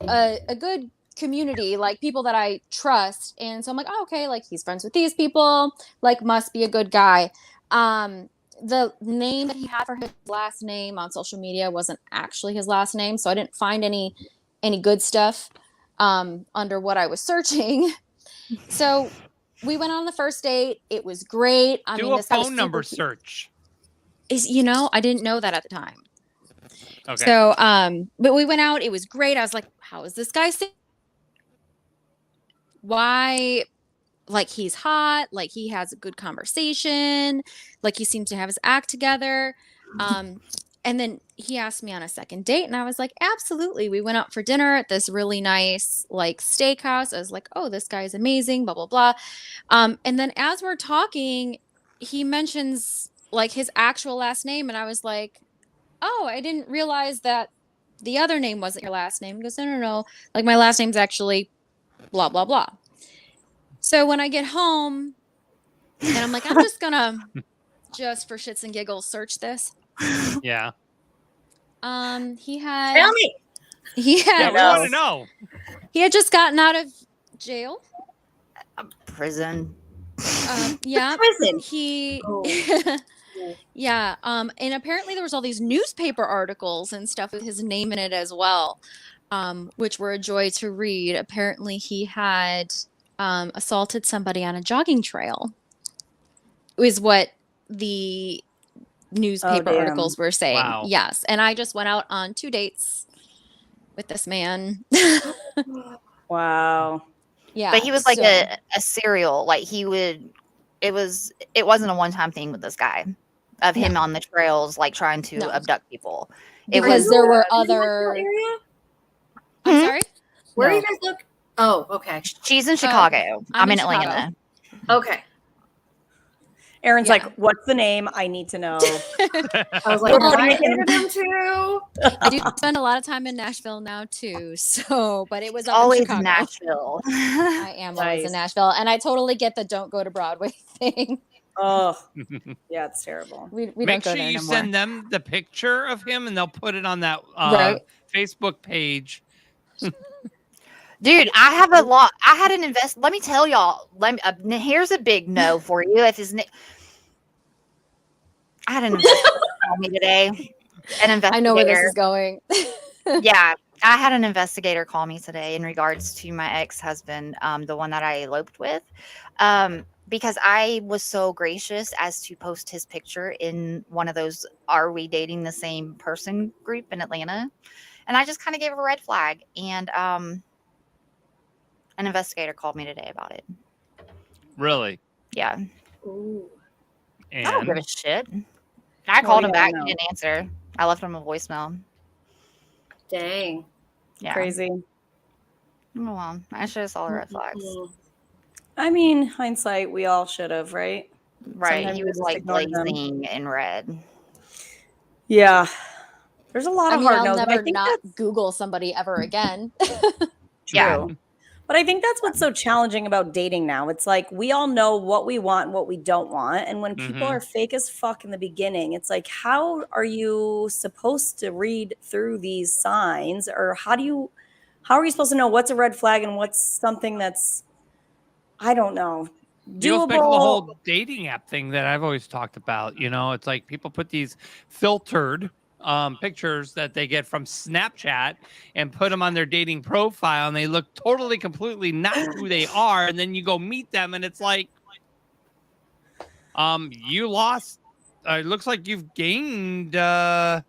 [SPEAKER 7] a good community, like people that I trust. And so I'm like, oh, okay, like he's friends with these people, like must be a good guy. The name that he had for his last name on social media wasn't actually his last name, so I didn't find any good stuff under what I was searching. So we went on the first date. It was great. I
[SPEAKER 4] Do
[SPEAKER 7] mean,
[SPEAKER 4] a
[SPEAKER 7] this guy was
[SPEAKER 4] phone
[SPEAKER 7] super
[SPEAKER 4] number
[SPEAKER 7] cute.
[SPEAKER 4] search.
[SPEAKER 7] I didn't know that at the time.
[SPEAKER 4] Okay.
[SPEAKER 7] So, but we went out. It was great. I was like, how is this guy? Why? Like, he's hot. Like, he has a good conversation. Like, he seems to have his act together. And then he asked me on a second date, and I was like, absolutely. We went out for dinner at this really nice, like, steakhouse. I was like, oh, this guy is amazing, blah, blah, blah. And then as we're talking, he mentions, like, his actual last name, and I was like, oh, I didn't realize that the other name wasn't your last name. He goes, no. Like, my last name's actually blah, blah, blah. So when I get home, and I'm like, I'm just gonna, just for shits and giggles, search this.
[SPEAKER 4] Yeah.
[SPEAKER 7] He had.
[SPEAKER 2] Tell me.
[SPEAKER 4] Yeah, we want to know.
[SPEAKER 7] He had just gotten out of jail.
[SPEAKER 6] Prison.
[SPEAKER 7] Yeah.
[SPEAKER 2] Prison.
[SPEAKER 7] He.
[SPEAKER 2] Oh.
[SPEAKER 7] Yeah. And apparently there was all these newspaper articles and stuff with his name in it as well, which were a joy to read. Apparently he had assaulted somebody on a jogging trail. Is what the newspaper articles were saying.
[SPEAKER 4] Wow.
[SPEAKER 7] Yes. And I just went out on 2 dates with this man.
[SPEAKER 5] Wow.
[SPEAKER 7] Yeah.
[SPEAKER 6] But he was like a serial. Like it wasn't a one-time thing with this guy of him on the trails, like trying to abduct people.
[SPEAKER 7] Because there were other. I'm sorry?
[SPEAKER 2] Where do you guys look? Oh, okay.
[SPEAKER 6] She's in Chicago. I'm in
[SPEAKER 7] Chicago.
[SPEAKER 6] Atlanta.
[SPEAKER 2] Okay.
[SPEAKER 5] Aaron's like, what's the name? I need to know.
[SPEAKER 2] I was like, what do I hear them to?
[SPEAKER 7] I do spend a lot of time in Nashville now too. So, but it was up
[SPEAKER 6] Always
[SPEAKER 7] in Chicago.
[SPEAKER 6] Nashville.
[SPEAKER 7] I am always in Nashville, and I totally get the don't go to Broadway thing.
[SPEAKER 5] Oh, yeah, it's terrible.
[SPEAKER 7] We
[SPEAKER 4] Make
[SPEAKER 7] don't go
[SPEAKER 4] sure
[SPEAKER 7] there
[SPEAKER 4] you
[SPEAKER 7] no more.
[SPEAKER 4] send them the picture of him, and they'll put it on that Facebook page.
[SPEAKER 6] Dude, I have a lot. I had an let me tell y'all. Here's a big no for you. If his I had an investigator call me today. An investigator.
[SPEAKER 7] I know where this is going.
[SPEAKER 6] Yeah, I had an investigator call me today in regards to my ex-husband, the one that I eloped with, because I was so gracious as to post his picture in one of those "Are we dating the same person?" group in Atlanta, and I just kind of gave a red flag, and an investigator called me today about it.
[SPEAKER 4] Really?
[SPEAKER 6] Yeah.
[SPEAKER 2] Ooh.
[SPEAKER 4] And
[SPEAKER 6] I don't give a shit. I called him back. He didn't answer. I left him a voicemail.
[SPEAKER 2] Dang.
[SPEAKER 6] Yeah.
[SPEAKER 5] Crazy.
[SPEAKER 6] Oh, well, I should have saw the red flags.
[SPEAKER 5] I mean, hindsight, we all should have, right?
[SPEAKER 6] Right.
[SPEAKER 5] Sometimes
[SPEAKER 6] He
[SPEAKER 5] we
[SPEAKER 6] was
[SPEAKER 5] just
[SPEAKER 6] like
[SPEAKER 5] ignore them.
[SPEAKER 6] blazing in red.
[SPEAKER 5] Yeah. There's a lot
[SPEAKER 7] I
[SPEAKER 5] of
[SPEAKER 7] mean,
[SPEAKER 5] hard
[SPEAKER 7] I'll
[SPEAKER 5] no's. but I
[SPEAKER 7] never
[SPEAKER 5] think
[SPEAKER 7] not
[SPEAKER 5] that's
[SPEAKER 7] Google somebody ever again.
[SPEAKER 6] Yeah.
[SPEAKER 5] true. But I think that's what's so challenging about dating now. It's like we all know what we want and what we don't want. And when people are fake as fuck in the beginning, it's like, how are you supposed to read through these signs? Or how are you supposed to know what's a red flag and what's something that's, I don't know,
[SPEAKER 4] It goes back to the
[SPEAKER 5] doable?
[SPEAKER 4] whole dating app thing that I've always talked about. You know, it's like people put these filtered pictures that they get from Snapchat and put them on their dating profile, and they look totally, completely not who they are. And then you go meet them, and it's like, you lost. It looks like you've gained 200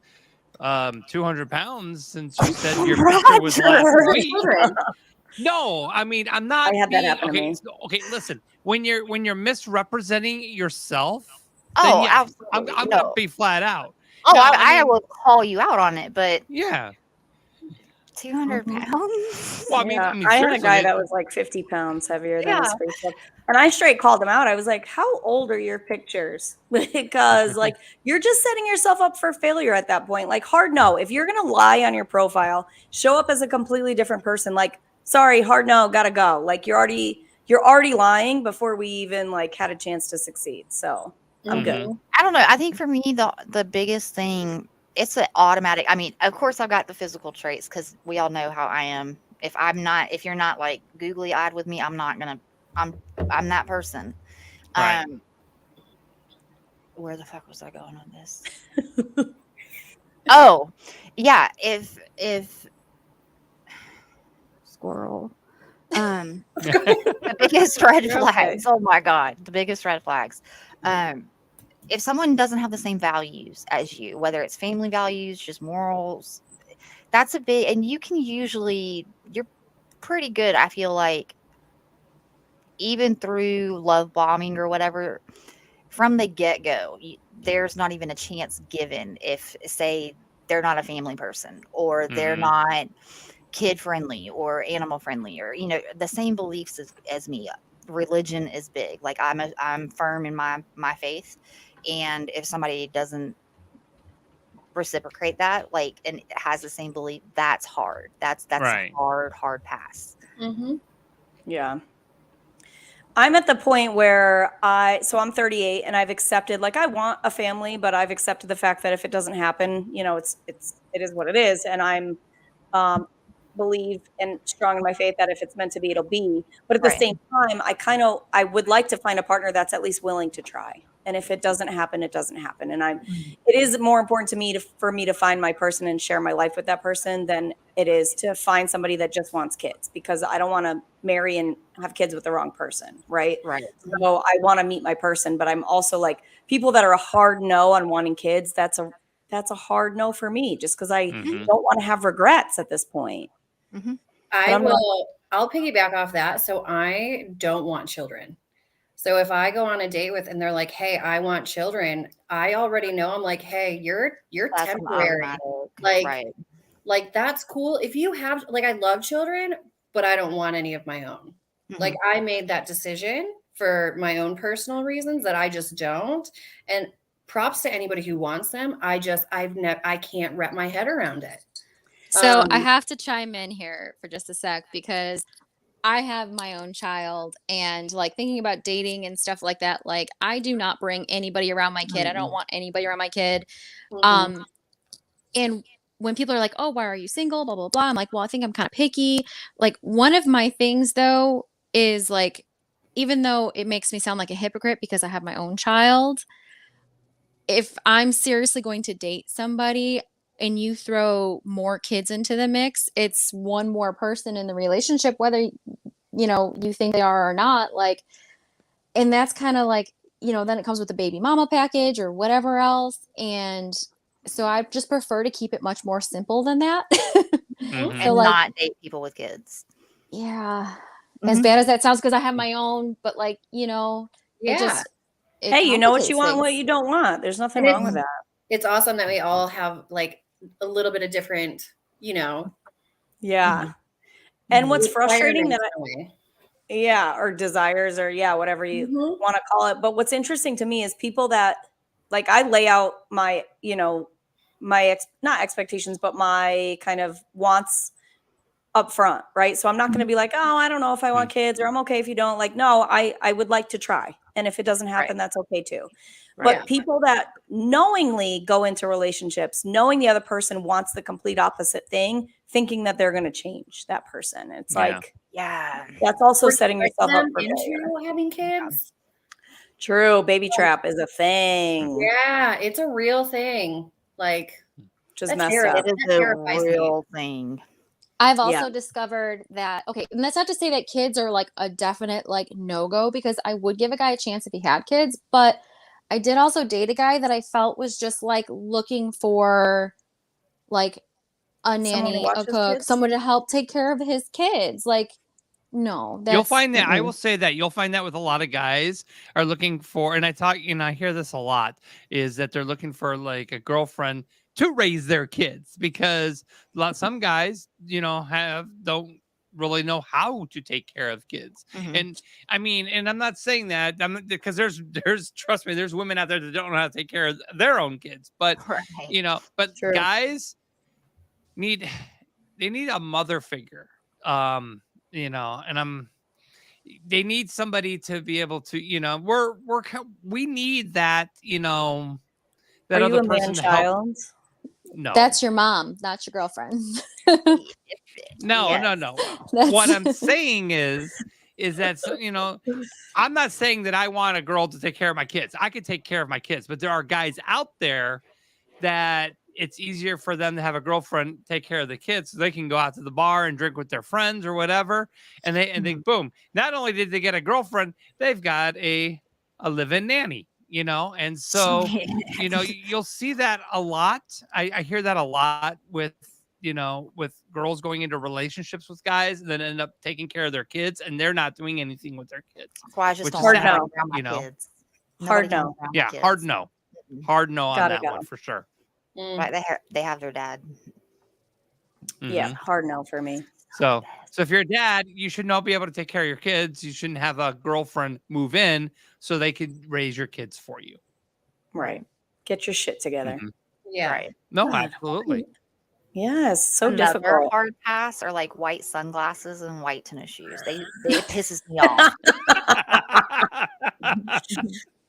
[SPEAKER 4] pounds since you said your picture was last week. No, I mean, I'm not.
[SPEAKER 5] I had that happen to me.
[SPEAKER 4] Okay, listen. When you're misrepresenting yourself,
[SPEAKER 6] Oh,
[SPEAKER 4] then yeah,
[SPEAKER 6] absolutely.
[SPEAKER 4] I'm gonna be flat out.
[SPEAKER 6] Oh,
[SPEAKER 4] No,
[SPEAKER 6] I
[SPEAKER 4] mean,
[SPEAKER 6] will call you out on it, but
[SPEAKER 4] yeah.
[SPEAKER 6] 200 pounds?
[SPEAKER 4] Well, I mean,
[SPEAKER 5] I had a guy
[SPEAKER 4] seriously,
[SPEAKER 5] that was like 50 pounds heavier than his Facebook. And I straight called him out. I was like, how old are your pictures? Because like you're just setting yourself up for failure at that point. Like, hard no. If you're gonna lie on your profile, show up as a completely different person. Like, sorry, hard no, gotta go. Like you're already lying before we even like had a chance to succeed. So I'm good.
[SPEAKER 6] I don't know. I think for me, the biggest thing, it's an automatic. I mean, of course, I've got the physical traits because we all know how I am. If you're not like googly eyed with me, I'm that person.
[SPEAKER 4] Right.
[SPEAKER 6] Where the fuck was I going on this? Oh, yeah. If squirrel. The biggest red
[SPEAKER 5] You're okay.
[SPEAKER 6] flags. Oh my God. The biggest red flags. If someone doesn't have the same values as you, whether it's family values, just morals, that's a big, and you can usually, you're pretty good, I feel like, even through love bombing or whatever, from the get-go, there's not even a chance given if, say, they're not a family person or they're not kid friendly or animal friendly, or the same beliefs as me. Religion is big. Like I'm firm in my faith, and if somebody doesn't reciprocate that, like, and has the same belief, that's hard. That's
[SPEAKER 4] Right.
[SPEAKER 6] a hard pass.
[SPEAKER 5] Yeah. I'm at the point where I'm 38 and I've accepted, like, I want a family, but I've accepted the fact that if it doesn't happen, it is what it is. And I'm believe and strong in my faith that if it's meant to be, it'll be. But at the
[SPEAKER 6] Right.
[SPEAKER 5] same time, I would like to find a partner that's at least willing to try. And if it doesn't happen, it doesn't happen. And it is more important to me for me to find my person and share my life with that person than it is to find somebody that just wants kids, because I don't want to marry and have kids with the wrong person. Right.
[SPEAKER 6] Right.
[SPEAKER 5] So I want to meet my person, but I'm also like, people that are a hard no on wanting kids. That's a hard no for me, just because I don't want to have regrets at this point.
[SPEAKER 2] I'll piggyback off that. So I don't want children. So if I go on a date with, and they're like, "Hey, I want children," I already know, I'm like, "Hey, you're
[SPEAKER 6] That's an
[SPEAKER 2] temporary."
[SPEAKER 6] automatic.
[SPEAKER 2] Like that's cool. If you have, like, I love children, but I don't want any of my own. Like I made that decision for my own personal reasons that I just don't. And props to anybody who wants them. I can't wrap my head around it.
[SPEAKER 7] So I have to chime in here for just a sec, because I have my own child, and like thinking about dating and stuff like that, like I do not bring anybody around my kid. I don't want anybody around my kid. And when people are like, "Oh, why are you single?" blah blah blah, I'm like, well, I think I'm kind of picky. Like, one of my things though is, like, even though it makes me sound like a hypocrite because I have my own child, if I'm seriously going to date somebody and you throw more kids into the mix, it's one more person in the relationship, whether you think they are or not. Like, and that's kind of like, then it comes with the baby mama package or whatever else. And so I just prefer to keep it much more simple than that.
[SPEAKER 6] And
[SPEAKER 7] So, like,
[SPEAKER 6] not date people with kids.
[SPEAKER 7] yeah, as bad as that sounds, because I have my own, but like, it
[SPEAKER 5] hey, you know what you
[SPEAKER 7] complicates
[SPEAKER 5] want,
[SPEAKER 7] things.
[SPEAKER 5] what you don't want. There's nothing wrong with that.
[SPEAKER 2] It's awesome that we all have like a little bit of different,
[SPEAKER 5] Yeah. And what's frustrating
[SPEAKER 2] requirements
[SPEAKER 5] or desires, or whatever you want to call it. But what's interesting to me is people that, like, I lay out my, not expectations, but my kind of wants up front, right? So I'm not going to be like, "Oh, I don't know if I want kids," or "I'm okay if you don't." Like, no, I would like to try. And if it doesn't happen, that's okay too.
[SPEAKER 6] Right.
[SPEAKER 5] But people that knowingly go into relationships, knowing the other person wants the complete opposite thing, thinking that they're going to change that person. It's like, that's also setting yourself up for
[SPEAKER 2] into having kids.
[SPEAKER 5] True. Baby trap is a thing.
[SPEAKER 2] Yeah, it's a real thing. Like,
[SPEAKER 5] just messed up.
[SPEAKER 6] It is a real thing.
[SPEAKER 7] I've also discovered that, okay, and that's not to say that kids are like a definite like no-go, because I would give a guy a chance if he had kids, but I did also date a guy that I felt was just like looking for like a nanny, a cook, someone to help take care of his kids. Like, no,
[SPEAKER 4] you'll find that. I will say that you'll find that with a lot of guys are looking for, and I hear this a lot, is that they're looking for like a girlfriend to raise their kids, because some guys, don't really know how to take care of kids. And I mean, and I'm not saying that because there's trust me, there's women out there that don't know how to take care of their own kids, but guys need a mother figure, and they need somebody to be able to, we need that, that
[SPEAKER 5] Are
[SPEAKER 4] other
[SPEAKER 5] you a
[SPEAKER 4] person to help. No,
[SPEAKER 7] that's your mom, not your girlfriend.
[SPEAKER 4] No. What I'm saying is that, I'm not saying that I want a girl to take care of my kids. I could take care of my kids, but there are guys out there that it's easier for them to have a girlfriend take care of the kids so they can go out to the bar and drink with their friends or whatever. And they boom. Not only did they get a girlfriend, they've got a live-in nanny, and so you'll see that a lot. I hear that a lot with with girls going into relationships with guys and then end up taking care of their kids and they're not doing anything with their kids.
[SPEAKER 6] That's why I just don't
[SPEAKER 5] hard
[SPEAKER 6] want
[SPEAKER 5] no.
[SPEAKER 6] around my kids.
[SPEAKER 5] Hard
[SPEAKER 6] Nobody can
[SPEAKER 5] no.
[SPEAKER 6] be around my
[SPEAKER 4] Yeah,
[SPEAKER 6] kids.
[SPEAKER 4] hard no. Hard no on
[SPEAKER 5] Gotta
[SPEAKER 4] that
[SPEAKER 5] go.
[SPEAKER 4] one for sure.
[SPEAKER 6] Right, they have their dad.
[SPEAKER 5] Yeah,
[SPEAKER 4] Mhm.
[SPEAKER 5] hard no for me.
[SPEAKER 4] So if you're a dad, you should not be able to take care of your kids. You shouldn't have a girlfriend move in so they could raise your kids for you.
[SPEAKER 5] Right. Get your shit together.
[SPEAKER 4] Mhm.
[SPEAKER 2] Yeah.
[SPEAKER 6] Right.
[SPEAKER 4] No,
[SPEAKER 5] God.
[SPEAKER 4] absolutely.
[SPEAKER 5] Yes, so
[SPEAKER 6] Another
[SPEAKER 5] difficult.
[SPEAKER 6] hard pass are like white sunglasses and white tennis shoes. It pisses me off.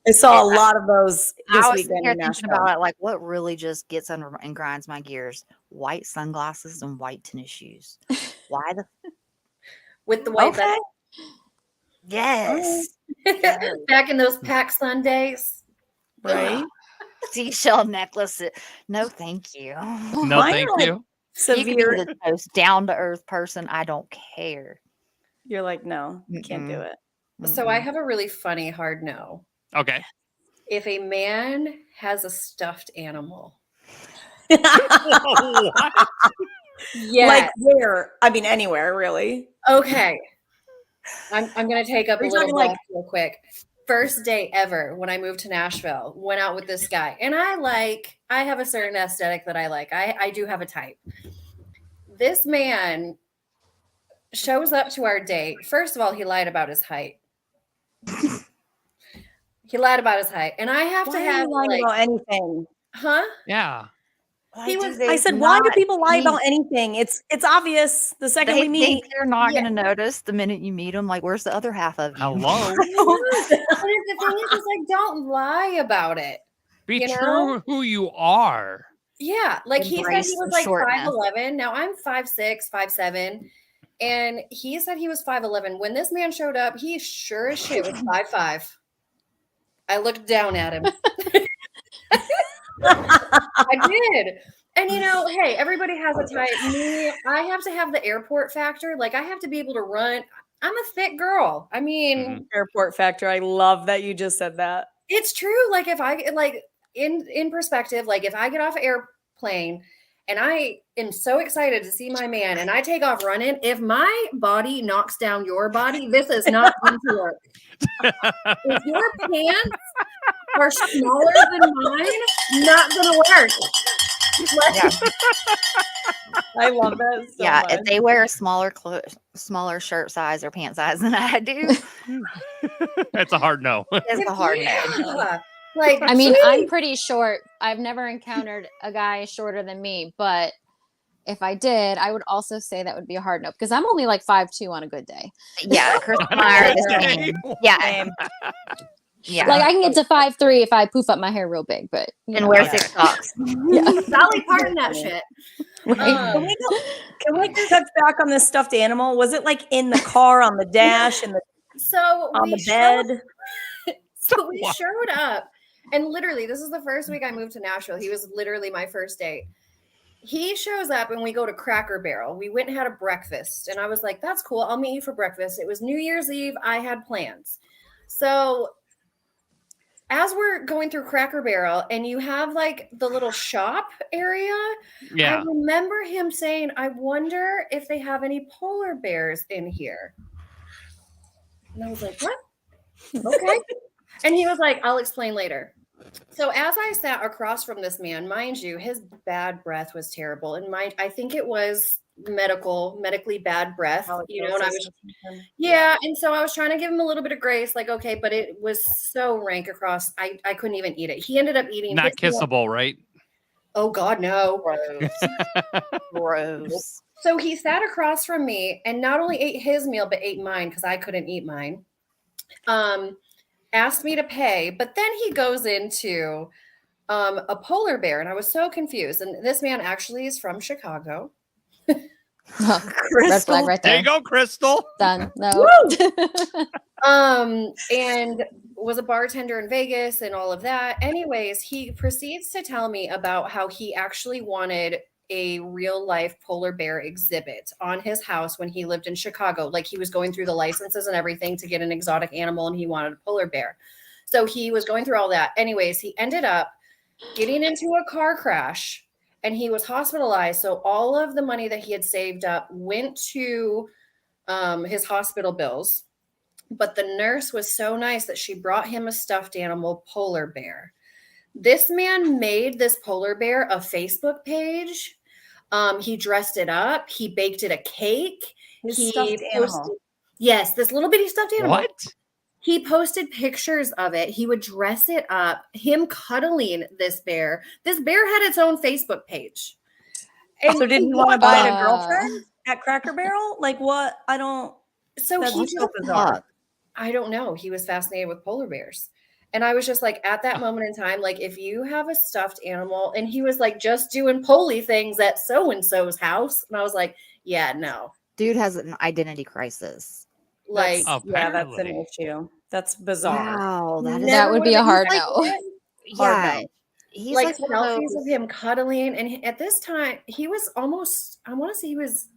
[SPEAKER 5] I saw a lot of those this
[SPEAKER 6] I was
[SPEAKER 5] weekend
[SPEAKER 6] here
[SPEAKER 5] in
[SPEAKER 6] thinking
[SPEAKER 5] Nashville.
[SPEAKER 6] about it, like what really just gets under and grinds my gears: white sunglasses and white tennis shoes. Why the
[SPEAKER 2] With the white
[SPEAKER 5] Okay.
[SPEAKER 6] yes?
[SPEAKER 2] back in those pack Sundays.
[SPEAKER 5] Right?
[SPEAKER 6] Seashell necklace. No, thank you.
[SPEAKER 4] No,
[SPEAKER 5] Mine
[SPEAKER 4] thank
[SPEAKER 5] are like
[SPEAKER 4] you.
[SPEAKER 6] You can be
[SPEAKER 5] severe.
[SPEAKER 6] the most down to earth person. I don't care.
[SPEAKER 5] You're like, no, you can't do it.
[SPEAKER 2] So I have a really funny hard no.
[SPEAKER 4] Okay.
[SPEAKER 2] If a man has a stuffed animal.
[SPEAKER 4] What?
[SPEAKER 2] Yeah.
[SPEAKER 5] Like where? I mean, anywhere, really.
[SPEAKER 2] Okay. I'm going to take up
[SPEAKER 5] Are
[SPEAKER 2] a
[SPEAKER 5] you
[SPEAKER 2] little
[SPEAKER 5] talking like-
[SPEAKER 2] breath real quick. First day ever when I moved to Nashville, went out with this guy. And I have a certain aesthetic that I like. I do have a type. This man shows up to our date. First of all, he lied about his height. He lied about his height. And I have
[SPEAKER 5] Why
[SPEAKER 2] to
[SPEAKER 5] are
[SPEAKER 2] have
[SPEAKER 5] you lying about anything?
[SPEAKER 2] huh?
[SPEAKER 4] Yeah.
[SPEAKER 2] He was-
[SPEAKER 5] I said, why do people lie about anything? It's obvious the second
[SPEAKER 6] They
[SPEAKER 5] we
[SPEAKER 6] think
[SPEAKER 5] meet.
[SPEAKER 6] you're not
[SPEAKER 2] Yeah.
[SPEAKER 6] going to notice the minute you meet them. Like, where's the other half of you?
[SPEAKER 4] Hello.
[SPEAKER 2] But the thing is like, don't lie about it.
[SPEAKER 4] Be
[SPEAKER 2] You
[SPEAKER 4] true
[SPEAKER 2] know?
[SPEAKER 4] who you are.
[SPEAKER 2] Yeah, like he said
[SPEAKER 6] Embrace
[SPEAKER 2] he was
[SPEAKER 6] the
[SPEAKER 2] like
[SPEAKER 6] shortness.
[SPEAKER 2] 5'11". Now I'm 5'6", 5'7", and he said he was 5'11". When this man showed up, he sure as shit was 5'5". I looked down at him. I did. And hey, everybody has a type. Me, I have to have the airport factor. Like I have to be able to run. I'm a thick girl. I mean,
[SPEAKER 5] Airport factor. I love that you just said that.
[SPEAKER 2] it's true. Like if I like in perspective, like if I get off an airplane and I am so excited to see my man and I take off running, if my body knocks down your body, this is not going to work. If your pants are smaller than mine, not going to work. Like,
[SPEAKER 6] Yeah.
[SPEAKER 5] I love that so
[SPEAKER 6] Yeah,
[SPEAKER 5] much.
[SPEAKER 6] if they wear a smaller shirt size or pant size than I do,
[SPEAKER 4] That's a hard no.
[SPEAKER 6] it's a hard no.
[SPEAKER 2] yeah. Like,
[SPEAKER 7] I mean,
[SPEAKER 2] geez.
[SPEAKER 7] I'm pretty short. I've never encountered a guy shorter than me, but if I did, I would also say that would be a hard no because I'm only like 5'2" on a good day.
[SPEAKER 6] Yeah, Chris and I are the same. Yeah,
[SPEAKER 5] Same.
[SPEAKER 6] yeah.
[SPEAKER 7] Like I can get to 5'3" if I poof up my hair real big, but
[SPEAKER 6] and wear 6 socks.
[SPEAKER 7] yeah,
[SPEAKER 2] Dolly Parton that shit.
[SPEAKER 7] right.
[SPEAKER 5] Can we touch back on this stuffed animal? Was it like in the car, on the dash, and
[SPEAKER 2] So
[SPEAKER 5] on
[SPEAKER 2] we
[SPEAKER 5] the bed?
[SPEAKER 2] So we showed up, and literally, this is the first week I moved to Nashville. He was literally my first date. He shows up, and we go to Cracker Barrel. We went and had a breakfast, and I was like, "That's cool. I'll meet you for breakfast." It was New Year's Eve. I had plans, so as we're going through Cracker Barrel, and you have like the little shop area.
[SPEAKER 4] Yeah.
[SPEAKER 2] I remember him saying, "I wonder if they have any polar bears in here." And I was like, "What?" Okay. And he was like, "I'll explain later." So as I sat across from this man, mind you, his bad breath was terrible. And I think it was medically bad breath, and I was, yeah. And so I was trying to give him a little bit of grace, like, okay, but it was so rank across. I couldn't even eat it. He ended up eating.
[SPEAKER 4] Not kissable, right?
[SPEAKER 2] Oh God, no.
[SPEAKER 6] Gross.
[SPEAKER 2] So he sat across from me and not only ate his meal, but ate mine because I couldn't eat mine. Asked me to pay, but then he goes into a polar bear, and I was so confused. And this man actually is from Chicago.
[SPEAKER 7] Red flag right
[SPEAKER 4] There
[SPEAKER 7] there.
[SPEAKER 4] you go, Crystal.
[SPEAKER 7] Done. No.
[SPEAKER 2] And was a bartender in Vegas and all of that. Anyways, he proceeds to tell me about how he actually wanted a real life polar bear exhibit on his house when he lived in Chicago. Like he was going through the licenses and everything to get an exotic animal and he wanted a polar bear. So he was going through all that. Anyways, he ended up getting into a car crash and he was hospitalized. So all of the money that he had saved up went to his hospital bills. But the nurse was so nice that she brought him a stuffed animal polar bear. This man made this polar bear a Facebook page. He dressed it up. He baked it a cake.
[SPEAKER 5] His stuffed animal.
[SPEAKER 2] Yes, this little bitty stuffed animal.
[SPEAKER 4] What?
[SPEAKER 2] He posted pictures of it. He would dress it up. Him cuddling this bear. This bear had its own Facebook page.
[SPEAKER 5] And so did he want to buy it a girlfriend at Cracker Barrel? Like what? I don't.
[SPEAKER 2] So
[SPEAKER 5] That's
[SPEAKER 2] he
[SPEAKER 5] so bizarre.
[SPEAKER 2] I don't know. He was fascinated with polar bears. And I was just like, at that moment in time, like, if you have a stuffed animal, and he was like, just doing poly things at so-and-so's house. And I was like, yeah, no.
[SPEAKER 6] Dude has an identity crisis.
[SPEAKER 2] Like,
[SPEAKER 5] Yeah, that's an issue. That's bizarre.
[SPEAKER 6] Wow,
[SPEAKER 7] that would be a hard no.
[SPEAKER 6] Yeah, he's
[SPEAKER 2] like
[SPEAKER 6] one of
[SPEAKER 2] selfies
[SPEAKER 6] those-
[SPEAKER 2] of him cuddling. And at this time, he was almost, I want to say he was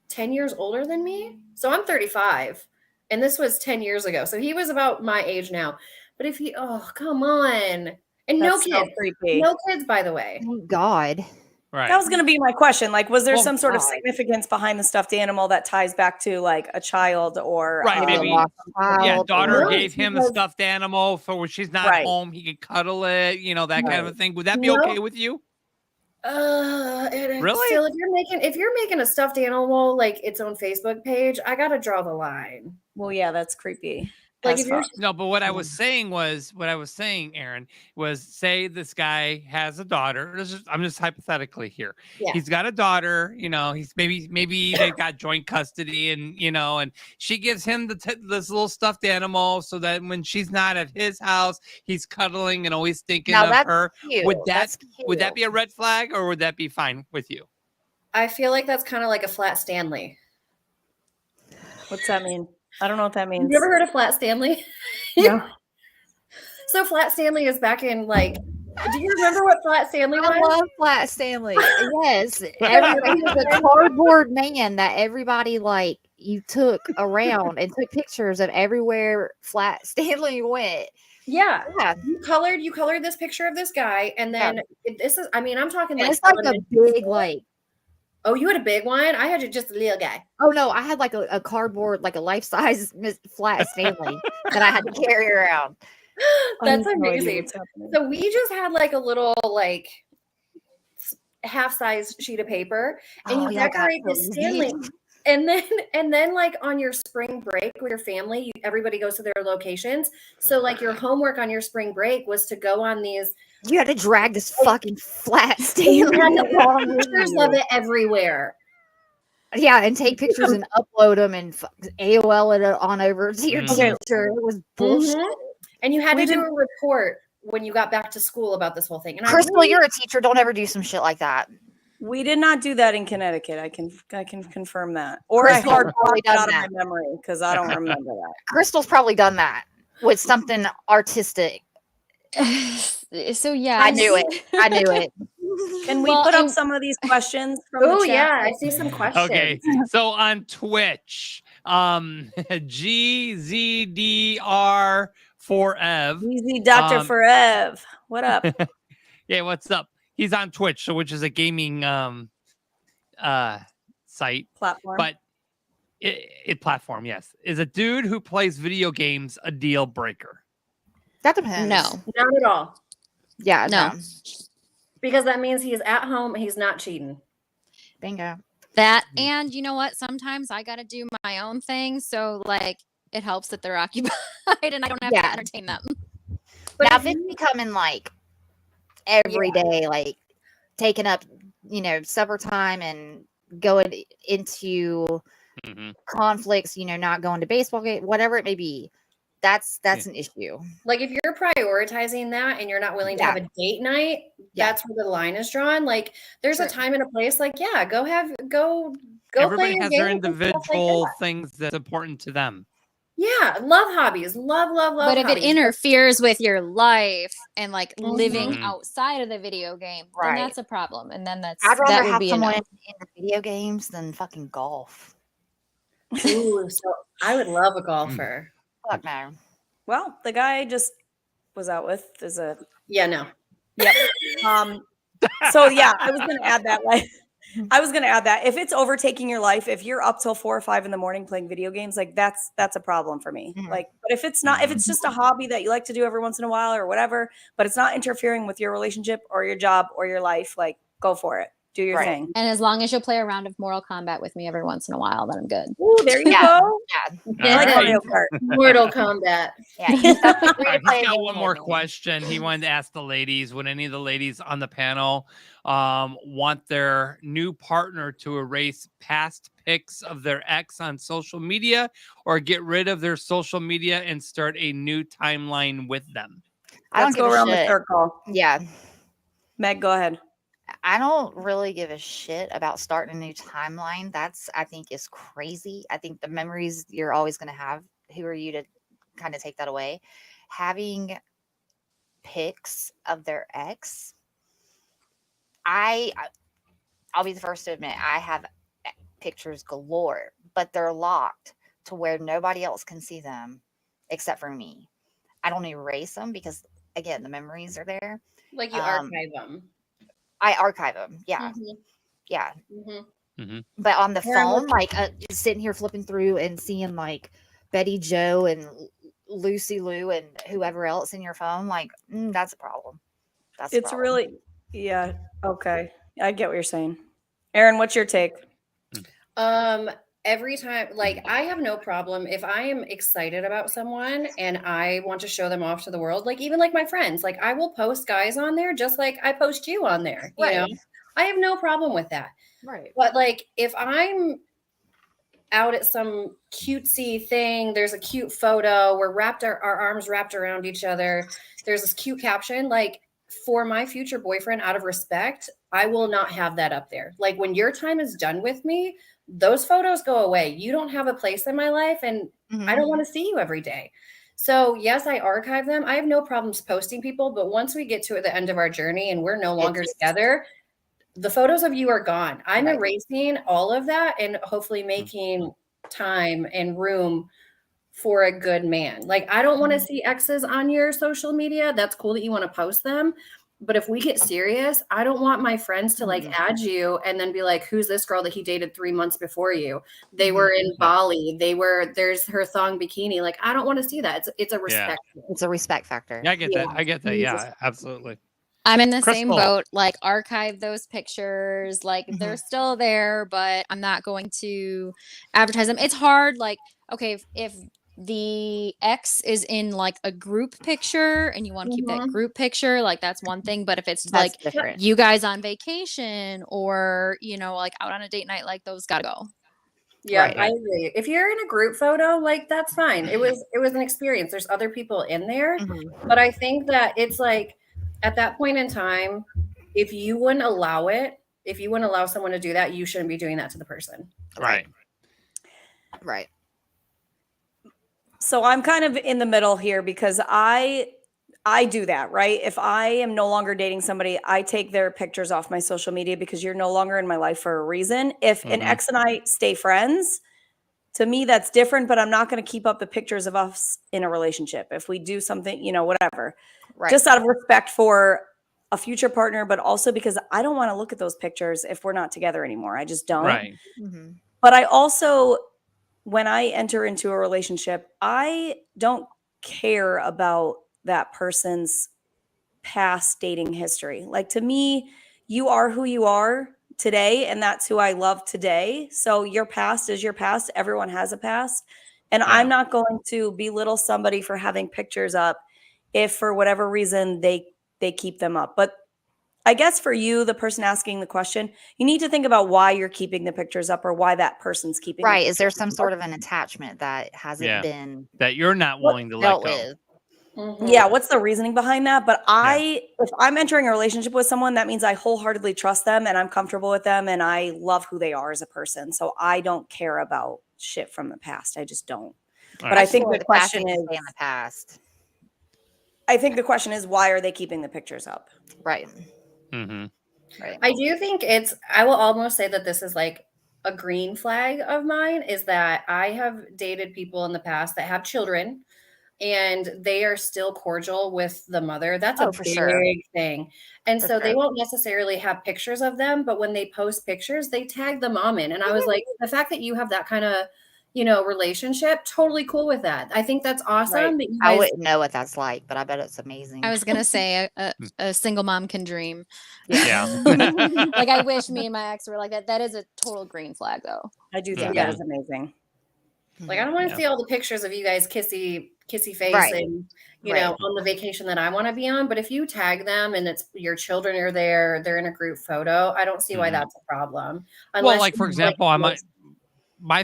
[SPEAKER 2] 10 years older than me. So I'm 35. And this was 10 years ago. So he was about my age now. But if he, oh, come on. And no
[SPEAKER 5] That's so
[SPEAKER 2] kids.
[SPEAKER 5] creepy.
[SPEAKER 2] No kids, by the way.
[SPEAKER 6] Thank God.
[SPEAKER 4] Right.
[SPEAKER 5] That was going to be my question. Like, was there
[SPEAKER 4] Well,
[SPEAKER 5] some sort of
[SPEAKER 6] God.
[SPEAKER 5] significance behind the stuffed animal that ties back to like a child or
[SPEAKER 4] Right, maybe. Yeah, daughter
[SPEAKER 2] No,
[SPEAKER 4] gave him a
[SPEAKER 2] because-
[SPEAKER 4] stuffed animal for when she's not
[SPEAKER 5] Right.
[SPEAKER 4] home. He could cuddle it, that kind of a thing. Would that be
[SPEAKER 2] No.
[SPEAKER 4] okay with you? Really?
[SPEAKER 2] Still, if you're making a stuffed animal like its own Facebook page, I gotta draw the line.
[SPEAKER 5] Well, yeah, that's creepy.
[SPEAKER 2] Like
[SPEAKER 5] as
[SPEAKER 2] if you're
[SPEAKER 5] fuck.
[SPEAKER 4] No, but what I was saying, Aaron, was say this guy has a daughter. I'm just hypothetically here.
[SPEAKER 2] Yeah.
[SPEAKER 4] He's got a daughter, he's maybe they got joint custody and she gives him this little stuffed animal so that when she's not at his house, he's cuddling and always thinking
[SPEAKER 6] Now
[SPEAKER 4] of
[SPEAKER 6] that's
[SPEAKER 4] her.
[SPEAKER 6] cute.
[SPEAKER 4] Would
[SPEAKER 6] That's
[SPEAKER 4] that
[SPEAKER 6] cute.
[SPEAKER 4] be a red flag or would that be fine with you?
[SPEAKER 2] I feel like that's kind of like a flat Stanley.
[SPEAKER 5] What's that mean? I don't know what that means.
[SPEAKER 2] You ever heard of Flat Stanley?
[SPEAKER 5] No.
[SPEAKER 2] So Flat Stanley is back in like, do you remember what Flat Stanley
[SPEAKER 6] I
[SPEAKER 2] was?
[SPEAKER 6] love Flat Stanley. Yes. Everybody was a cardboard man that everybody like you took around and took pictures of everywhere Flat Stanley went.
[SPEAKER 2] Yeah.
[SPEAKER 6] Yeah.
[SPEAKER 2] You colored this picture of this guy, and then this is, I mean, I'm talking
[SPEAKER 6] And
[SPEAKER 2] like
[SPEAKER 6] it's like a
[SPEAKER 2] elementary
[SPEAKER 6] big
[SPEAKER 2] school.
[SPEAKER 6] like
[SPEAKER 2] Oh, you had a big one? I had just a little guy.
[SPEAKER 6] oh no, I had like a cardboard, like a life-size Flat Stanley that I had to carry around.
[SPEAKER 2] That's
[SPEAKER 5] I have no idea
[SPEAKER 2] amazing.
[SPEAKER 5] what's happening.
[SPEAKER 2] So we just had like a little like half-size sheet of paper, and
[SPEAKER 6] Oh,
[SPEAKER 2] you
[SPEAKER 6] yeah, I got
[SPEAKER 2] decorate this
[SPEAKER 6] those.
[SPEAKER 2] Stanley. And then like on your spring break with your family, everybody goes to their locations. So like your homework on your spring break was to go on these.
[SPEAKER 6] You had to drag this fucking Flat
[SPEAKER 2] You
[SPEAKER 6] Stanley
[SPEAKER 2] had to
[SPEAKER 6] along
[SPEAKER 2] put
[SPEAKER 6] with
[SPEAKER 2] pictures
[SPEAKER 6] you.
[SPEAKER 2] of it everywhere.
[SPEAKER 6] Yeah, and take pictures and upload them and AOL it on over to your
[SPEAKER 4] Mhm.
[SPEAKER 6] teacher. It was bullshit.
[SPEAKER 2] Mhm. And you had
[SPEAKER 5] We
[SPEAKER 2] to do
[SPEAKER 5] didn't-
[SPEAKER 2] a report when you got back to school about this whole thing. And
[SPEAKER 6] Crystal, you're a teacher. Don't ever do some shit like that.
[SPEAKER 5] We did not do that in Connecticut. I can confirm that. Or I
[SPEAKER 6] Crystal
[SPEAKER 5] hard
[SPEAKER 6] probably
[SPEAKER 5] blocked it
[SPEAKER 6] done
[SPEAKER 5] out of
[SPEAKER 6] that.
[SPEAKER 5] my memory because I don't remember that.
[SPEAKER 6] Crystal's probably done that with something artistic.
[SPEAKER 7] So yeah,
[SPEAKER 6] I knew it. I knew it.
[SPEAKER 5] Can we
[SPEAKER 7] Well,
[SPEAKER 5] put up
[SPEAKER 7] and-
[SPEAKER 5] some of these questions from
[SPEAKER 2] oh
[SPEAKER 5] the chat?
[SPEAKER 2] yeah, I see some questions.
[SPEAKER 4] Okay, so on Twitch, GZDR4Ev.
[SPEAKER 5] Easy Dr. Forev. What up?
[SPEAKER 4] Yeah, what's up? He's on Twitch, so which is a gaming site,
[SPEAKER 5] Platform.
[SPEAKER 4] but it platform, yes. Is a dude who plays video games a deal breaker?
[SPEAKER 6] That depends.
[SPEAKER 7] no,
[SPEAKER 2] Not at all.
[SPEAKER 6] Yeah,
[SPEAKER 7] No.
[SPEAKER 2] Because that means he's at home, he's not cheating.
[SPEAKER 6] Bingo.
[SPEAKER 7] that and you know what? Sometimes I got to do my own thing, so like it helps that they're occupied and I don't have to
[SPEAKER 6] Yeah.
[SPEAKER 7] entertain them.
[SPEAKER 2] But
[SPEAKER 6] Now,
[SPEAKER 2] if
[SPEAKER 6] if it's
[SPEAKER 2] you-
[SPEAKER 6] becoming like every day, like taking up, supper time and going into
[SPEAKER 4] Mhm.
[SPEAKER 6] conflicts, not going to baseball game, whatever it may be, that's an issue.
[SPEAKER 2] like if you're prioritizing that and you're not willing to
[SPEAKER 6] Yeah.
[SPEAKER 2] have a date night,
[SPEAKER 6] Yeah.
[SPEAKER 2] that's where the line is drawn. Like there's a
[SPEAKER 6] Sure.
[SPEAKER 2] time and a place. Like yeah, go play
[SPEAKER 4] Everybody
[SPEAKER 2] your
[SPEAKER 4] has their
[SPEAKER 2] games and stuff like
[SPEAKER 4] individual
[SPEAKER 2] that.
[SPEAKER 4] things that's important to them.
[SPEAKER 2] Yeah, love hobbies. Love
[SPEAKER 7] But if
[SPEAKER 2] hobbies.
[SPEAKER 7] it interferes with your life and like living
[SPEAKER 4] Mhm.
[SPEAKER 7] outside of the video game, then
[SPEAKER 6] Right.
[SPEAKER 7] that's a problem. And then
[SPEAKER 6] I'd
[SPEAKER 7] that
[SPEAKER 6] rather
[SPEAKER 7] would
[SPEAKER 6] have
[SPEAKER 7] be a
[SPEAKER 6] someone
[SPEAKER 7] no.
[SPEAKER 6] in the video games than fucking golf.
[SPEAKER 2] Ooh, so I would love a golfer.
[SPEAKER 6] Fuck no.
[SPEAKER 5] Well, the guy I just was out with is a
[SPEAKER 2] Yeah, no.
[SPEAKER 5] yep. So yeah, I was gonna add that. Like, I was gonna add that if it's overtaking your life, if you're up till 4 or 5 in the morning playing video games, like that's a problem for me.
[SPEAKER 6] Mhm.
[SPEAKER 5] Like, but if it's not, if it's just a hobby that you like to do every once in a while or whatever, but it's not interfering with your relationship or your job or your life, like go for it. Do your
[SPEAKER 6] Right.
[SPEAKER 5] thing.
[SPEAKER 7] And as long as you'll play a round of Mortal Kombat with me every once in a while, then I'm good.
[SPEAKER 5] Ooh, there you
[SPEAKER 6] Yeah.
[SPEAKER 5] go.
[SPEAKER 6] Yeah.
[SPEAKER 5] I like
[SPEAKER 4] All right.
[SPEAKER 5] Mario Kart.
[SPEAKER 2] Mortal Kombat.
[SPEAKER 6] Yeah. He's definitely free
[SPEAKER 4] All
[SPEAKER 6] to
[SPEAKER 4] right,
[SPEAKER 6] play
[SPEAKER 4] he's
[SPEAKER 6] a
[SPEAKER 4] got
[SPEAKER 6] game
[SPEAKER 4] one more
[SPEAKER 6] with me.
[SPEAKER 4] question. He wanted to ask the ladies, would any of the ladies on the panel want their new partner to erase past pics of their ex on social media or get rid of their social media and start a new timeline with them?
[SPEAKER 6] I don't
[SPEAKER 5] Let's
[SPEAKER 6] give
[SPEAKER 5] go
[SPEAKER 6] a
[SPEAKER 5] around the
[SPEAKER 6] shit.
[SPEAKER 5] circle.
[SPEAKER 6] Yeah.
[SPEAKER 5] Meg, go ahead.
[SPEAKER 6] I don't really give a shit about starting a new timeline. That's, I think, is crazy. I think the memories you're always going to have, who are you to kind of take that away? Having pics of their ex, I'll be the first to admit I have pictures galore, but they're locked to where nobody else can see them except for me. I don't erase them because, again, the memories are there.
[SPEAKER 2] Like you archive them.
[SPEAKER 6] I archive them. Yeah.
[SPEAKER 2] Mhm,
[SPEAKER 6] Yeah.
[SPEAKER 2] mhm.
[SPEAKER 6] But on the
[SPEAKER 2] Aaron,
[SPEAKER 6] phone, like just sitting here flipping through and seeing like Betty Joe and Lucy Lou and whoever else in your phone, like that's a problem. That's a
[SPEAKER 5] It's
[SPEAKER 6] problem.
[SPEAKER 5] really, yeah. Okay. I get what you're saying. Aaron, what's your take?
[SPEAKER 2] Every time, like, I have no problem if I am excited about someone and I want to show them off to the world, like even like my friends, like I will post guys on there just like I post you on there, you know.
[SPEAKER 6] Right.
[SPEAKER 2] I have no problem with that.
[SPEAKER 6] Right.
[SPEAKER 2] But like if I'm out at some cutesy thing, there's a cute photo, we're wrapped our arms wrapped around each other, there's this cute caption, like for my future boyfriend, out of respect, I will not have that up there. Like when your time is done with me, those photos go away. You don't have a place in my life and I don't want to see you every day. So yes, I archive them. I have no problems posting people, but once we get to the end of our journey and we're no longer together, the photos of you are gone. I'm
[SPEAKER 6] Right.
[SPEAKER 2] erasing all of that and hopefully making time and room for a good man. Like I don't want to see exes on your social media. That's cool that you want to post them. But if we get serious, I don't want my friends to like add you and then be like, who's this girl that he dated 3 months before you? They were in Bali. There's her thong bikini. Like, I don't want to see that. It's a respect.
[SPEAKER 6] It's a respect factor.
[SPEAKER 4] Yeah, I get that.
[SPEAKER 2] Yeah.
[SPEAKER 4] I get that. Yeah, absolutely.
[SPEAKER 7] I'm in the same
[SPEAKER 4] Crystal.
[SPEAKER 7] boat. Like, archive those pictures. Like, they're still there, but I'm not going to advertise them. It's hard. Like, okay, if the ex is in like a group picture and you want to keep that group picture, like that's one thing. But if it's
[SPEAKER 6] That's
[SPEAKER 7] like
[SPEAKER 6] different.
[SPEAKER 7] you guys on vacation or, you know, like out on a date night, like those gotta go.
[SPEAKER 2] Yeah,
[SPEAKER 6] Right.
[SPEAKER 2] I agree. If you're in a group photo, like that's fine. It was an experience. There's other people in there. But I think that it's like at that point in time, if you wouldn't allow it, if you wouldn't allow someone to do that, you shouldn't be doing that to the person.
[SPEAKER 4] Right.
[SPEAKER 6] Right.
[SPEAKER 5] So I'm kind of in the middle here because I do that, right? If I am no longer dating somebody, I take their pictures off my social media because you're no longer in my life for a reason. If an ex and I stay friends, to me that's different, but I'm not going to keep up the pictures of us in a relationship. If we do something, you know, whatever.
[SPEAKER 6] Right.
[SPEAKER 5] Just out of respect for a future partner, but also because I don't want to look at those pictures if we're not together anymore. I just don't.
[SPEAKER 4] Right.
[SPEAKER 5] But I also, when I enter into a relationship, I don't care about that person's past dating history. Like to me, you are who you are today, and that's who I love today. So your past is your past. Everyone has a past. And I'm not going to belittle somebody for having pictures up if for whatever reason they keep them up. But I guess for you, the person asking the question, you need to think about why you're keeping the pictures up or why that person's keeping the
[SPEAKER 6] Right. Is there
[SPEAKER 5] pictures
[SPEAKER 6] some
[SPEAKER 5] up.
[SPEAKER 6] sort of an attachment that hasn't
[SPEAKER 4] Yeah.
[SPEAKER 6] been
[SPEAKER 4] That you're not willing to let
[SPEAKER 6] dealt
[SPEAKER 4] go.
[SPEAKER 6] with?
[SPEAKER 5] Yeah, what's the reasoning behind that? But if I'm entering a relationship with someone, that means I wholeheartedly trust them and I'm comfortable with them and I love who they are as a person. So I don't care about shit from the past. I just don't. But I think the question
[SPEAKER 6] past
[SPEAKER 5] is,
[SPEAKER 6] stay in the past.
[SPEAKER 5] I think the question is, why are they keeping the pictures up?
[SPEAKER 6] Right.
[SPEAKER 4] Mm-hmm.
[SPEAKER 6] Right.
[SPEAKER 2] I do think I will almost say that this is like a green flag of mine, is that I have dated people in the past that have children and they are still cordial with the mother. That's a
[SPEAKER 6] for
[SPEAKER 2] big
[SPEAKER 6] sure.
[SPEAKER 2] thing. And
[SPEAKER 6] For
[SPEAKER 2] so they
[SPEAKER 6] sure.
[SPEAKER 2] won't necessarily have pictures of them, but when they post pictures, they tag the mom in. And I was like, the fact that you have that kind of, relationship, totally cool with that. I think that's awesome. That you
[SPEAKER 6] I
[SPEAKER 2] guys,
[SPEAKER 6] wouldn't know what that's like, but I bet it's amazing.
[SPEAKER 7] I was gonna say a single mom can dream.
[SPEAKER 4] Yeah.
[SPEAKER 7] Like I wish me and my ex were like that. That is a total green flag, though.
[SPEAKER 5] I do think
[SPEAKER 6] Yeah.
[SPEAKER 5] that is amazing.
[SPEAKER 2] like, I don't want to see all the pictures of you guys kissy face
[SPEAKER 6] Right.
[SPEAKER 2] and, on the vacation that I want to be on. But if you tag them and it's your children are there, they're in a group photo, I don't see why that's a problem.
[SPEAKER 4] Well, like, for example, my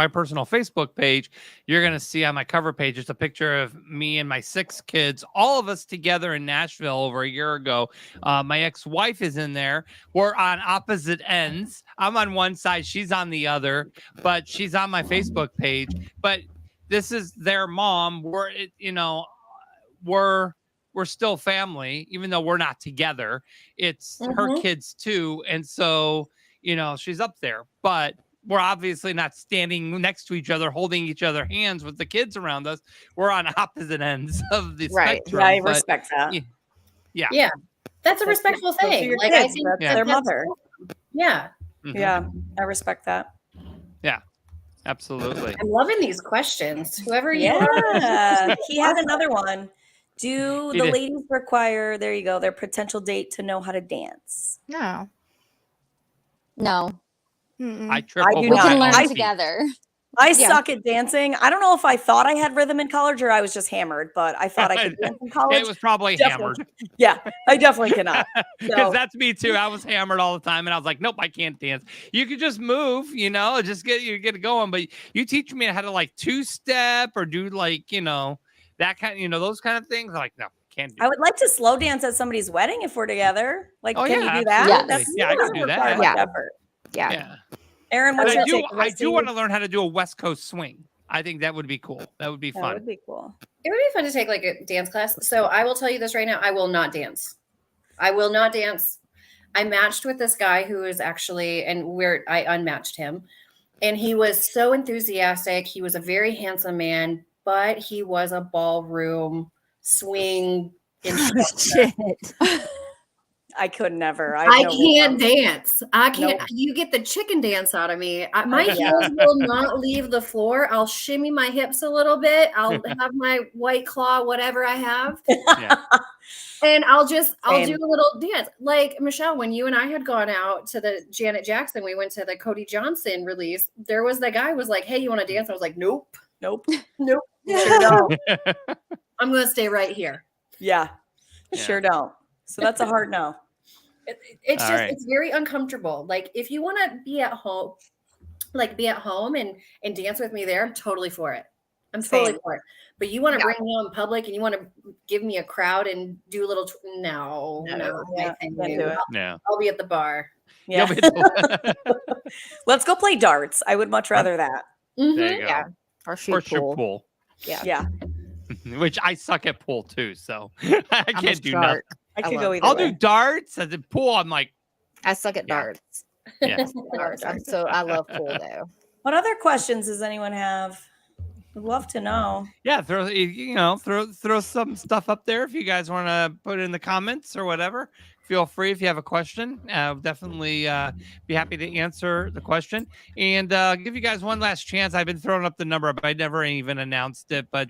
[SPEAKER 4] personal Facebook page, you're going to see on my cover page, it's a picture of me and my 6 kids, all of us together in Nashville over a year ago. My ex-wife is in there. We're on opposite ends. I'm on one side, she's on the other, but she's on my Facebook page. But this is their mom. We're still family, even though we're not together. It's her kids too. And so, she's up there, but we're obviously not standing next to each other, holding each other hands with the kids around us. We're on opposite ends of the spectrum.
[SPEAKER 5] Yeah, I respect that.
[SPEAKER 2] Yeah. That's a respectful thing.
[SPEAKER 5] Your
[SPEAKER 2] Like,
[SPEAKER 5] kids,
[SPEAKER 2] I think
[SPEAKER 5] that's their mother.
[SPEAKER 2] Yeah.
[SPEAKER 4] Mhm.
[SPEAKER 5] Yeah, I respect that.
[SPEAKER 4] Yeah, absolutely.
[SPEAKER 2] I'm loving these questions. Whoever you are.
[SPEAKER 5] Yeah, he had another one. Do
[SPEAKER 4] He
[SPEAKER 5] the
[SPEAKER 4] did.
[SPEAKER 5] ladies require, there you go, their potential date to know how to dance?
[SPEAKER 6] No.
[SPEAKER 7] No,
[SPEAKER 4] I trip
[SPEAKER 5] I do
[SPEAKER 4] over
[SPEAKER 7] we
[SPEAKER 5] not.
[SPEAKER 7] can
[SPEAKER 4] my
[SPEAKER 7] learn
[SPEAKER 4] own feet.
[SPEAKER 7] together.
[SPEAKER 5] I
[SPEAKER 6] Yeah.
[SPEAKER 5] suck at dancing. I don't know if I thought I had rhythm in college or I was just hammered, but I thought I could dance in college.
[SPEAKER 4] It was probably
[SPEAKER 5] Definitely.
[SPEAKER 4] hammered.
[SPEAKER 5] Yeah, I definitely cannot.
[SPEAKER 4] Because
[SPEAKER 5] So-
[SPEAKER 4] that's me too. I was hammered all the time, and I was like, "Nope, I can't dance." You could just move, just get it going. But you teach me how to like 2-step or do like that kind, those kind of things. I'm like, no, can't do.
[SPEAKER 5] I would like to slow dance at somebody's wedding if we're together. Like,
[SPEAKER 4] Oh,
[SPEAKER 5] can
[SPEAKER 4] yeah,
[SPEAKER 5] you do that?
[SPEAKER 4] absolutely.
[SPEAKER 5] That's,
[SPEAKER 4] Yeah, I can
[SPEAKER 5] doesn't
[SPEAKER 4] do
[SPEAKER 5] require
[SPEAKER 4] that.
[SPEAKER 5] much
[SPEAKER 6] Yeah.
[SPEAKER 5] effort.
[SPEAKER 6] Yeah.
[SPEAKER 4] Yeah,
[SPEAKER 5] Aaron, what's
[SPEAKER 4] but
[SPEAKER 5] your
[SPEAKER 4] I do.
[SPEAKER 5] take?
[SPEAKER 4] I do want to learn how to do a West Coast swing. I think that would be cool. That would be
[SPEAKER 5] That
[SPEAKER 4] fun.
[SPEAKER 5] would be cool.
[SPEAKER 2] It would be fun to take like a dance class. So I will tell you this right now. I will not dance. I will not dance. I matched with this guy who is actually, I unmatched him. And he was so enthusiastic. He was a very handsome man, but he was a ballroom swing instructor.
[SPEAKER 5] I could never.
[SPEAKER 2] I
[SPEAKER 5] know
[SPEAKER 2] can't
[SPEAKER 5] rhythm.
[SPEAKER 2] dance. I can't.
[SPEAKER 5] Nope.
[SPEAKER 2] You get the chicken dance out of me. My
[SPEAKER 5] Yeah.
[SPEAKER 2] heels will not leave the floor. I'll shimmy my hips a little bit. I'll have my White Claw, whatever I have.
[SPEAKER 4] Yeah.
[SPEAKER 2] And I'll do
[SPEAKER 5] Same.
[SPEAKER 2] a little dance. Like, Michelle, when you and I had gone out to the Janet Jackson, we went to the Cody Johnson release. There was the guy who was like, "Hey, you want to dance?" I was like, "Nope,
[SPEAKER 5] Nope.
[SPEAKER 2] nope,
[SPEAKER 5] Sure
[SPEAKER 2] sure
[SPEAKER 5] don't.
[SPEAKER 2] I'm going to stay right here."
[SPEAKER 5] Yeah.
[SPEAKER 4] Yeah.
[SPEAKER 5] Sure don't. So that's a hard no.
[SPEAKER 2] It's
[SPEAKER 4] All
[SPEAKER 2] just,
[SPEAKER 4] right.
[SPEAKER 2] it's very uncomfortable. Like, if you want to be at home, and dance with me there, I'm totally for it. I'm totally
[SPEAKER 5] Same.
[SPEAKER 2] for it. But you want to
[SPEAKER 6] Yeah.
[SPEAKER 2] bring me out in public and you want to give me a crowd and do a little, no,
[SPEAKER 5] Yeah,
[SPEAKER 2] my thing,
[SPEAKER 5] can't
[SPEAKER 2] dude.
[SPEAKER 5] do it.
[SPEAKER 4] Yeah.
[SPEAKER 2] I'll be at the bar.
[SPEAKER 5] Yeah. Let's go play darts. I would much rather that.
[SPEAKER 2] Mhm.
[SPEAKER 4] There you go.
[SPEAKER 6] Yeah. Or shoot pool.
[SPEAKER 4] pool.
[SPEAKER 6] Yeah.
[SPEAKER 5] Yeah.
[SPEAKER 4] Which I suck at pool too, so I
[SPEAKER 6] I'm a
[SPEAKER 4] can't do nothing.
[SPEAKER 6] shark.
[SPEAKER 5] I could
[SPEAKER 6] love
[SPEAKER 5] go
[SPEAKER 6] it.
[SPEAKER 5] either
[SPEAKER 4] I'll
[SPEAKER 5] way.
[SPEAKER 4] do darts at the pool. I'm like,
[SPEAKER 6] I suck at
[SPEAKER 4] Yeah.
[SPEAKER 6] darts.
[SPEAKER 4] yeah.
[SPEAKER 6] Darts. I love pool though.
[SPEAKER 5] What other questions does anyone have? Would love to know.
[SPEAKER 4] Yeah, throw some stuff up there if you guys want to put it in the comments or whatever. Feel free if you have a question. Definitely be happy to answer the question and give you guys one last chance. I've been throwing up the number, but I never even announced it. But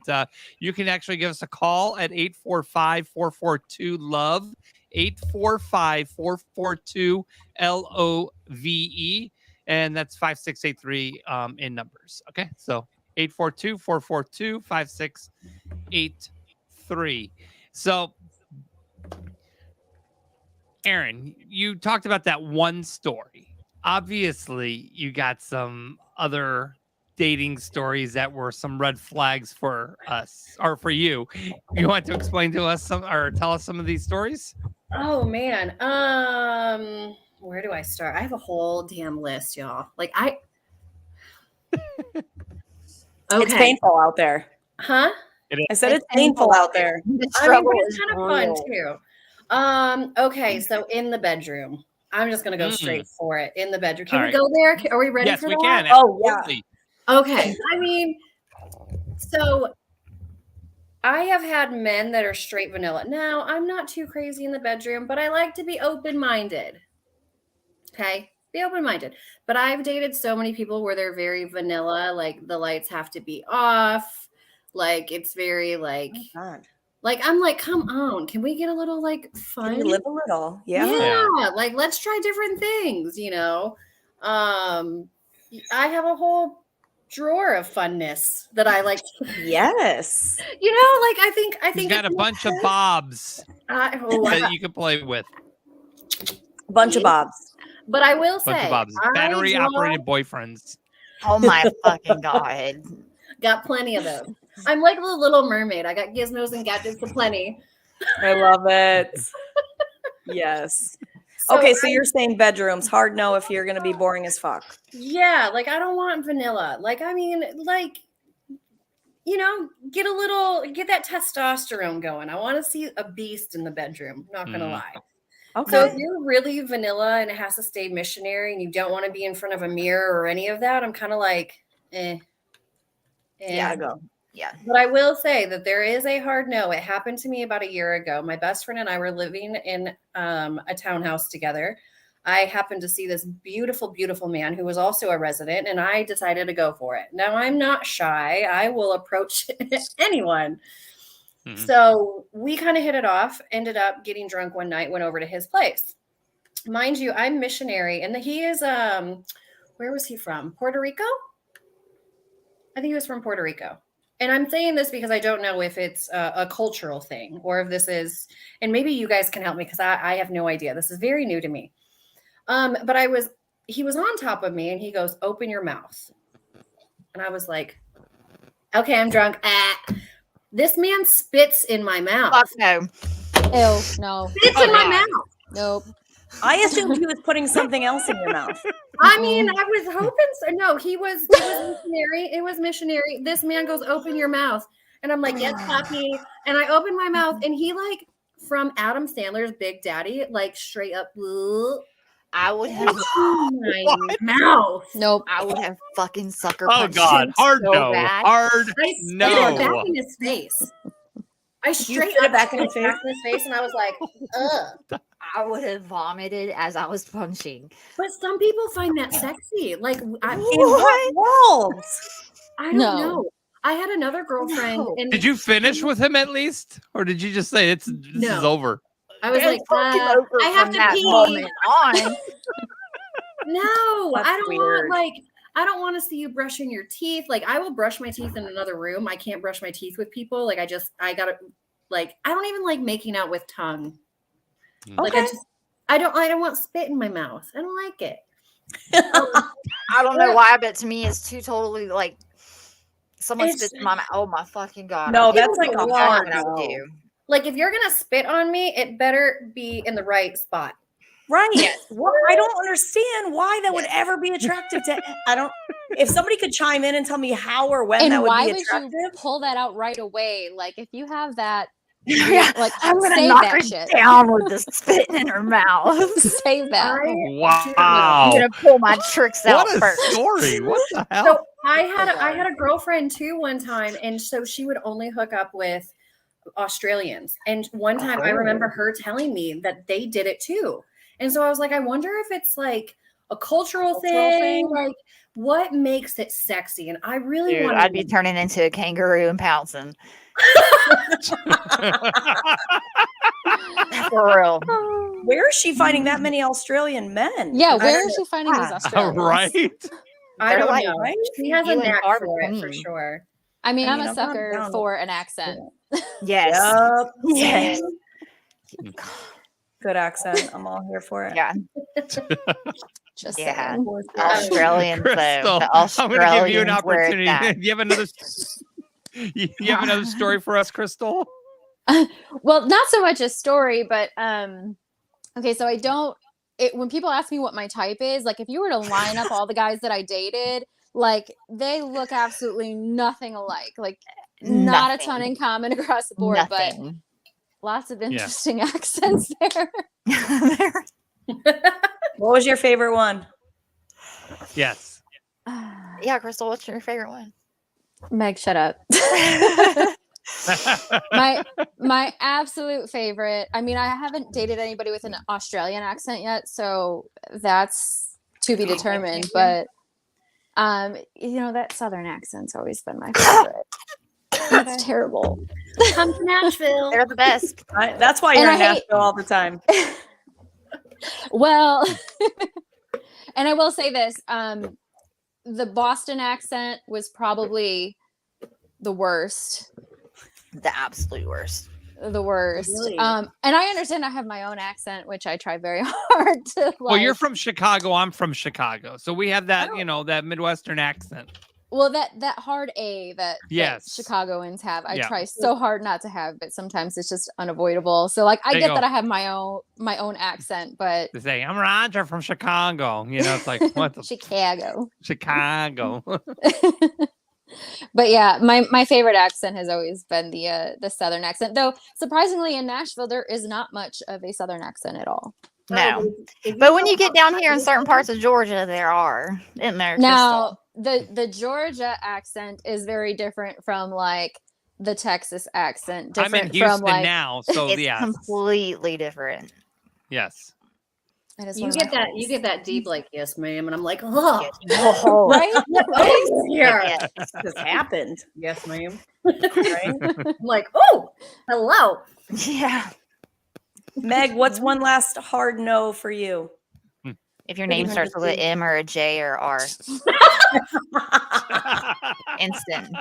[SPEAKER 4] you can actually give us a call at 845-442-LOVE, 845-442-LOVE, and that's 5683 in numbers. Okay, so 842-442-5683. So, Aaron, you talked about that one story. Obviously, you got some other dating stories that were some red flags for us or for you. You want to explain to us or tell us some of these stories?
[SPEAKER 2] Oh man. Where do I start? I have a whole damn list, y'all. Like Okay.
[SPEAKER 5] It's painful out there.
[SPEAKER 2] Huh?
[SPEAKER 5] I said it's painful out there.
[SPEAKER 6] The
[SPEAKER 2] I mean,
[SPEAKER 6] struggle
[SPEAKER 2] but it's
[SPEAKER 6] is
[SPEAKER 2] kind of
[SPEAKER 6] real.
[SPEAKER 2] fun too. Okay, so in the bedroom. I'm just gonna go straight for it. In the bedroom. Can
[SPEAKER 4] All
[SPEAKER 2] we
[SPEAKER 4] right.
[SPEAKER 2] go there? Are we ready
[SPEAKER 4] Yes,
[SPEAKER 2] for
[SPEAKER 4] we
[SPEAKER 2] that?
[SPEAKER 4] can.
[SPEAKER 5] Oh, yeah.
[SPEAKER 4] Absolutely.
[SPEAKER 2] Okay. I mean, so I have had men that are straight vanilla. Now, I'm not too crazy in the bedroom, but I like to be open-minded. Okay? Be open-minded. But I've dated so many people where they're very vanilla, like the lights have to be off. Like it's very like
[SPEAKER 5] Oh, God.
[SPEAKER 2] like I'm like, come on, can we get a little like
[SPEAKER 5] Can
[SPEAKER 2] fun?
[SPEAKER 5] you live a little?
[SPEAKER 2] Yeah, like let's try different things, you know. I have a whole drawer of funness that I like.
[SPEAKER 5] Yes.
[SPEAKER 2] You know, like I think
[SPEAKER 4] He's got a bunch of bobs that you can play with.
[SPEAKER 5] Bunch of bobs.
[SPEAKER 2] But I will
[SPEAKER 4] Bunch
[SPEAKER 2] say,
[SPEAKER 4] of bobs. Battery operated boyfriends.
[SPEAKER 6] Oh my fucking God.
[SPEAKER 2] Got plenty of those. I'm like the Little Mermaid. I got gizmos and gadgets aplenty.
[SPEAKER 5] I love it. Yes. Okay, so you're saying bedrooms. Hard no if you're gonna be boring as fuck.
[SPEAKER 2] Yeah, like I don't want vanilla. Like, I mean, like, you know, get that testosterone going. I want to see a beast in the bedroom, not gonna lie.
[SPEAKER 5] Okay.
[SPEAKER 2] So if you're really vanilla and it has to stay missionary and you don't want to be in front of a mirror or any of that, I'm kind of like,
[SPEAKER 5] Gotta go.
[SPEAKER 6] Yeah.
[SPEAKER 2] But I will say that there is a hard no. It happened to me about a year ago. My best friend and I were living in a townhouse together. I happened to see this beautiful, beautiful man who was also a resident, and I decided to go for it. Now, I'm not shy. I will approach anyone. Mm-hmm. So we kind of hit it off, ended up getting drunk one night, went over to his place. Mind you, I'm missionary, and he is, where was he from? Puerto Rico? I think he was from Puerto Rico. And I'm saying this because I don't know if it's a cultural thing or if this is, and maybe you guys can help me because I have no idea. This is very new to me. But he was on top of me and he goes, open your mouth. And I was like, okay, I'm drunk. This man spits in my mouth.
[SPEAKER 6] Fuck no.
[SPEAKER 7] Ew, no.
[SPEAKER 2] Spits in my mouth.
[SPEAKER 7] Nope.
[SPEAKER 5] I assumed he was putting something else in your mouth.
[SPEAKER 2] I mean, I was hoping so. No, he was missionary. It was missionary. This man goes, open your mouth. And I'm like, yes, Poppy. And I open my mouth and he like from Adam Sandler's Big Daddy, like straight up.
[SPEAKER 6] I would have
[SPEAKER 2] my mouth.
[SPEAKER 7] Nope.
[SPEAKER 6] I would have fucking sucker
[SPEAKER 4] Oh
[SPEAKER 6] punched
[SPEAKER 4] God,
[SPEAKER 6] him
[SPEAKER 4] hard
[SPEAKER 6] so
[SPEAKER 4] no.
[SPEAKER 6] bad.
[SPEAKER 4] Hard
[SPEAKER 2] I
[SPEAKER 4] no.
[SPEAKER 2] spit it back in his face. I straight
[SPEAKER 5] spit it
[SPEAKER 2] up
[SPEAKER 5] back in his
[SPEAKER 2] face and I was like, ugh.
[SPEAKER 6] I would have vomited as I was punching.
[SPEAKER 2] But some people find that sexy. Like,
[SPEAKER 5] In what world?
[SPEAKER 2] I don't know. I had another girlfriend.
[SPEAKER 6] No.
[SPEAKER 2] And
[SPEAKER 4] Did you finish with him at least, or did you just say this is over?
[SPEAKER 2] I was like, I have to pee.
[SPEAKER 6] On.
[SPEAKER 2] No,
[SPEAKER 5] That's
[SPEAKER 2] I don't
[SPEAKER 5] weird.
[SPEAKER 2] I don't want to see you brushing your teeth. Like, I will brush my teeth in another room. I can't brush my teeth with people. Like, I gotta, like, I don't even like making out with tongue. Like, I don't want spit in my mouth. I don't like it.
[SPEAKER 6] I don't know why, but to me, it's too totally like someone spits in my mouth. Oh my fucking God.
[SPEAKER 5] No, that's like a
[SPEAKER 6] hard
[SPEAKER 5] hard
[SPEAKER 6] I
[SPEAKER 5] no.
[SPEAKER 6] would do.
[SPEAKER 2] Like, if you're gonna spit on me, it better be in the right spot.
[SPEAKER 5] Right. Well, I don't understand why that would ever be attractive to. If somebody could chime in and tell me how or when that would be attractive.
[SPEAKER 7] Why would you pull that out right away? Like, if you have that,
[SPEAKER 6] Yeah,
[SPEAKER 7] like,
[SPEAKER 6] I'm gonna
[SPEAKER 7] save
[SPEAKER 6] knock
[SPEAKER 7] that
[SPEAKER 6] her
[SPEAKER 7] shit.
[SPEAKER 6] down with the spit in her mouth.
[SPEAKER 7] Save that.
[SPEAKER 4] Wow.
[SPEAKER 6] I'm gonna pull my tricks out
[SPEAKER 4] What a
[SPEAKER 6] first.
[SPEAKER 4] story. What the hell?
[SPEAKER 2] So I had a girlfriend too one time, and so she would only hook up with Australians. And one time I remember her telling me that they did it too. And so I was like, I wonder if it's like a cultural thing. Like, what makes it sexy? And I really want.
[SPEAKER 6] I'd be turning into a kangaroo and pouncing. For real.
[SPEAKER 5] Where is she finding that many Australian men?
[SPEAKER 7] Yeah, where is she finding these Australians?
[SPEAKER 4] Right.
[SPEAKER 2] I don't
[SPEAKER 6] like,
[SPEAKER 2] know.
[SPEAKER 5] right?
[SPEAKER 2] She has a
[SPEAKER 6] You and
[SPEAKER 2] knack
[SPEAKER 6] Barbara
[SPEAKER 2] for it for
[SPEAKER 6] Queen.
[SPEAKER 2] sure.
[SPEAKER 7] I mean, I'm
[SPEAKER 5] I'm
[SPEAKER 7] a
[SPEAKER 5] not
[SPEAKER 7] sucker
[SPEAKER 5] down
[SPEAKER 7] for an accent.
[SPEAKER 6] Yes.
[SPEAKER 5] Yup.
[SPEAKER 6] Yes.
[SPEAKER 5] Good accent. I'm all here for it.
[SPEAKER 6] Yeah.
[SPEAKER 7] Just
[SPEAKER 6] Yeah.
[SPEAKER 7] saying.
[SPEAKER 6] Australians, though.
[SPEAKER 4] Crystal,
[SPEAKER 6] The
[SPEAKER 4] I'm going to give you an
[SPEAKER 6] Australians where it's
[SPEAKER 4] opportunity.
[SPEAKER 6] at.
[SPEAKER 4] Do you have another? You have another story for us, Crystal?
[SPEAKER 7] Well, not so much a story, but okay, so when people ask me what my type is, like if you were to line up all the guys that I dated, like they look absolutely nothing alike. Like not a ton in common across the board, but lots of interesting accents there.
[SPEAKER 5] What was your favorite one?
[SPEAKER 4] Yes.
[SPEAKER 6] Yeah, Crystal, what's your favorite one?
[SPEAKER 7] Meg, shut up. my absolute favorite. I mean, I haven't dated anybody with an Australian accent yet, so that's to be determined. But that Southern accent's always been my favorite. That's terrible.
[SPEAKER 2] Come to Nashville.
[SPEAKER 6] They're the best.
[SPEAKER 5] That's why you're in Nashville all the time.
[SPEAKER 7] Well, and I will say this: the Boston accent was probably the worst.
[SPEAKER 6] The absolute worst.
[SPEAKER 7] The worst.
[SPEAKER 5] Really?
[SPEAKER 7] And I understand I have my own accent, which I try very hard to like.
[SPEAKER 4] Well, you're from Chicago. I'm from Chicago. So we have that, that Midwestern accent.
[SPEAKER 7] Well, that hard A that Chicagoans have, I try so hard not to have, but sometimes it's just unavoidable. So like, I get that I have my own accent, but
[SPEAKER 4] to say I'm Roger from Chicago, it's like what the
[SPEAKER 7] Chicago. But yeah, my favorite accent has always been the Southern accent. Though surprisingly, in Nashville, there is not much of a Southern accent at all.
[SPEAKER 6] No, but when you get down here in certain parts of Georgia, there are in there.
[SPEAKER 7] Now the Georgia accent is very different from like the Texas accent. Different
[SPEAKER 4] I'm in Houston
[SPEAKER 7] from like
[SPEAKER 4] now, so
[SPEAKER 6] it's completely different.
[SPEAKER 4] Yes.
[SPEAKER 2] You get that deep like yes ma'am, and I'm like, oh,
[SPEAKER 7] right?
[SPEAKER 2] Here.
[SPEAKER 6] Yes.
[SPEAKER 5] This happened.
[SPEAKER 2] Yes ma'am.
[SPEAKER 5] Right?
[SPEAKER 2] I'm like, oh, hello.
[SPEAKER 6] Yeah.
[SPEAKER 5] Meg, what's one last hard no for you?
[SPEAKER 6] If your name starts with an M or a J or R. Instant.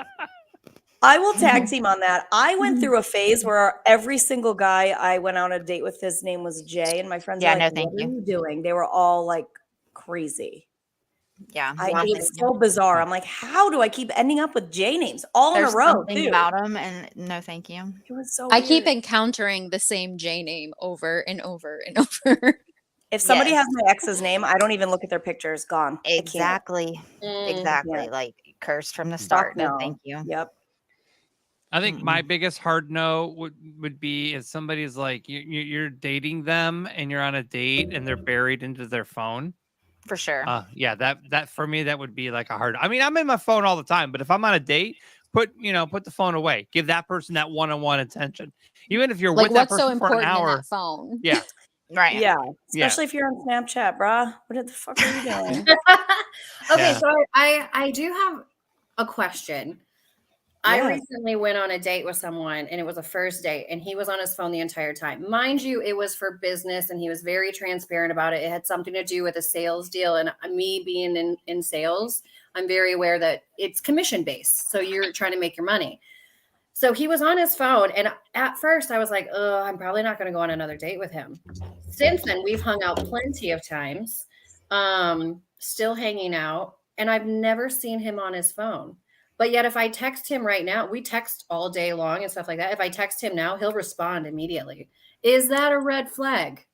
[SPEAKER 5] I will tag team on that. I went through a phase where every single guy I went on a date with, his name was Jay, and my friends were like,
[SPEAKER 6] no, thank
[SPEAKER 5] what
[SPEAKER 6] you.
[SPEAKER 5] are you doing? They were all like crazy.
[SPEAKER 6] Yeah.
[SPEAKER 5] It was so bizarre. I'm like, how do I keep ending up with J names all
[SPEAKER 6] There's
[SPEAKER 5] in a row?
[SPEAKER 6] Something about them, and no, thank you.
[SPEAKER 5] It was so
[SPEAKER 7] I keep
[SPEAKER 5] weird.
[SPEAKER 7] encountering the same J name over and over and over.
[SPEAKER 5] If somebody has my ex's name, I don't even look at their pictures. Gone.
[SPEAKER 6] Exactly. Exactly.
[SPEAKER 5] Yeah.
[SPEAKER 6] Like cursed from the start.
[SPEAKER 5] No.
[SPEAKER 6] No, thank you.
[SPEAKER 5] Yep.
[SPEAKER 4] I think my biggest hard no would be if somebody's like you're dating them and you're on a date and they're buried into their phone.
[SPEAKER 6] For sure.
[SPEAKER 4] That for me that would be like a hard. I mean, I'm in my phone all the time, but if I'm on a date, put the phone away. Give that person that one-on-one attention. Even if you're
[SPEAKER 7] Like
[SPEAKER 4] with that
[SPEAKER 7] what's so
[SPEAKER 4] person for an
[SPEAKER 7] important in
[SPEAKER 4] hour.
[SPEAKER 7] that phone?
[SPEAKER 4] Yeah.
[SPEAKER 6] Right.
[SPEAKER 5] Yeah. Especially if you're on Snapchat, bruh. What the fuck are you doing?
[SPEAKER 2] Okay,
[SPEAKER 4] Yeah.
[SPEAKER 2] so I do have a question. I recently went on a date with someone, and it was a first date, and he was on his phone the entire time. Mind you, it was for business, and he was very transparent about it. It had something to do with a sales deal, and me being in sales, I'm very aware that it's commission based, so you're trying to make your money. So he was on his phone, and at first I was like, oh, I'm probably not going to go on another date with him. Since then, we've hung out plenty of times, still hanging out, and I've never seen him on his phone. But yet if I text him right now, we text all day long and stuff like that. If I text him now, he'll respond immediately. Is that a red flag?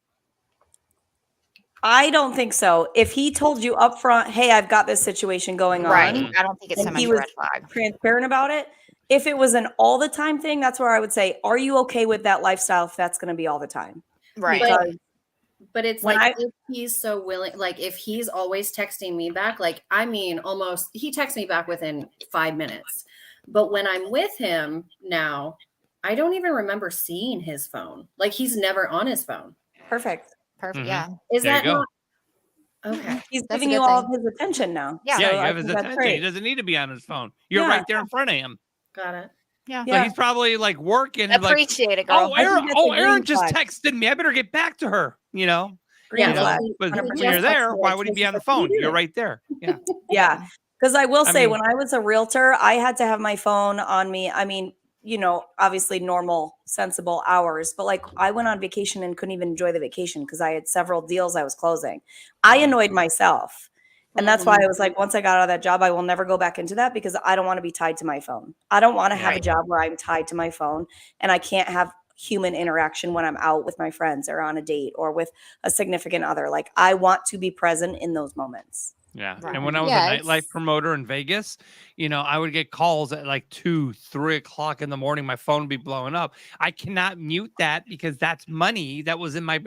[SPEAKER 5] I don't think so. If he told you up front, hey, I've got this situation going on.
[SPEAKER 6] Right. I don't think it's so
[SPEAKER 5] and
[SPEAKER 6] much
[SPEAKER 5] he
[SPEAKER 6] a
[SPEAKER 5] was
[SPEAKER 6] red flag.
[SPEAKER 5] transparent about it. If it was an all the time thing, that's where I would say, are you okay with that lifestyle if that's going to be all the time?
[SPEAKER 6] Right.
[SPEAKER 5] Because
[SPEAKER 2] But it's like if he's so willing, like if he's always texting me back, like I mean, almost he texts me back within 5 minutes. But when I'm with him now, I don't even remember seeing his phone. Like he's never on his phone.
[SPEAKER 5] perfect.
[SPEAKER 6] Perfect.
[SPEAKER 4] Mhm.
[SPEAKER 6] Yeah.
[SPEAKER 2] Is
[SPEAKER 4] There
[SPEAKER 2] that
[SPEAKER 4] you go.
[SPEAKER 2] not okay?
[SPEAKER 5] He's
[SPEAKER 7] That's a
[SPEAKER 5] giving
[SPEAKER 7] good
[SPEAKER 5] you all
[SPEAKER 7] thing.
[SPEAKER 5] of his attention now.
[SPEAKER 6] Yeah.
[SPEAKER 4] Yeah,
[SPEAKER 5] So
[SPEAKER 4] you
[SPEAKER 5] I
[SPEAKER 4] have his
[SPEAKER 5] think that's
[SPEAKER 4] attention. He
[SPEAKER 5] great.
[SPEAKER 4] doesn't need to be on his phone. You're
[SPEAKER 5] Yeah.
[SPEAKER 4] right there in front of him.
[SPEAKER 2] Got it.
[SPEAKER 6] Yeah.
[SPEAKER 4] So he's probably like working and like,
[SPEAKER 6] Appreciate it, girl.
[SPEAKER 4] oh,
[SPEAKER 5] I think
[SPEAKER 4] Aaron,
[SPEAKER 5] that's a
[SPEAKER 4] Aaron
[SPEAKER 5] green
[SPEAKER 4] just
[SPEAKER 5] flag.
[SPEAKER 4] texted me. I better get back to her.
[SPEAKER 5] Green
[SPEAKER 2] Yeah.
[SPEAKER 5] flag.
[SPEAKER 4] But when
[SPEAKER 5] 100%.
[SPEAKER 4] you're there,
[SPEAKER 5] That's
[SPEAKER 4] why
[SPEAKER 5] right.
[SPEAKER 4] would he be on the
[SPEAKER 5] That's what
[SPEAKER 4] phone?
[SPEAKER 5] you do.
[SPEAKER 4] You're right there. Yeah.
[SPEAKER 5] Yeah. Because I will
[SPEAKER 4] I
[SPEAKER 5] say,
[SPEAKER 4] mean-
[SPEAKER 5] when I was a realtor, I had to have my phone on me. I mean, obviously normal, sensible hours, but like I went on vacation and couldn't even enjoy the vacation because I had several deals I was closing. I annoyed myself. And that's why I was like, once I got out of that job, I will never go back into that because I don't want to be tied to my phone. I don't want to have a job where I'm tied to my phone and I can't have human interaction when I'm out with my friends or on a date or with a significant other. Like I want to be present in those moments.
[SPEAKER 4] Yeah.
[SPEAKER 6] Right.
[SPEAKER 4] And when I was
[SPEAKER 7] Yeah,
[SPEAKER 4] a
[SPEAKER 7] it's-
[SPEAKER 4] nightlife promoter in Vegas, I would get calls at like 2, 3 o'clock in the morning. My phone would be blowing up. I cannot mute that because that's money that was in my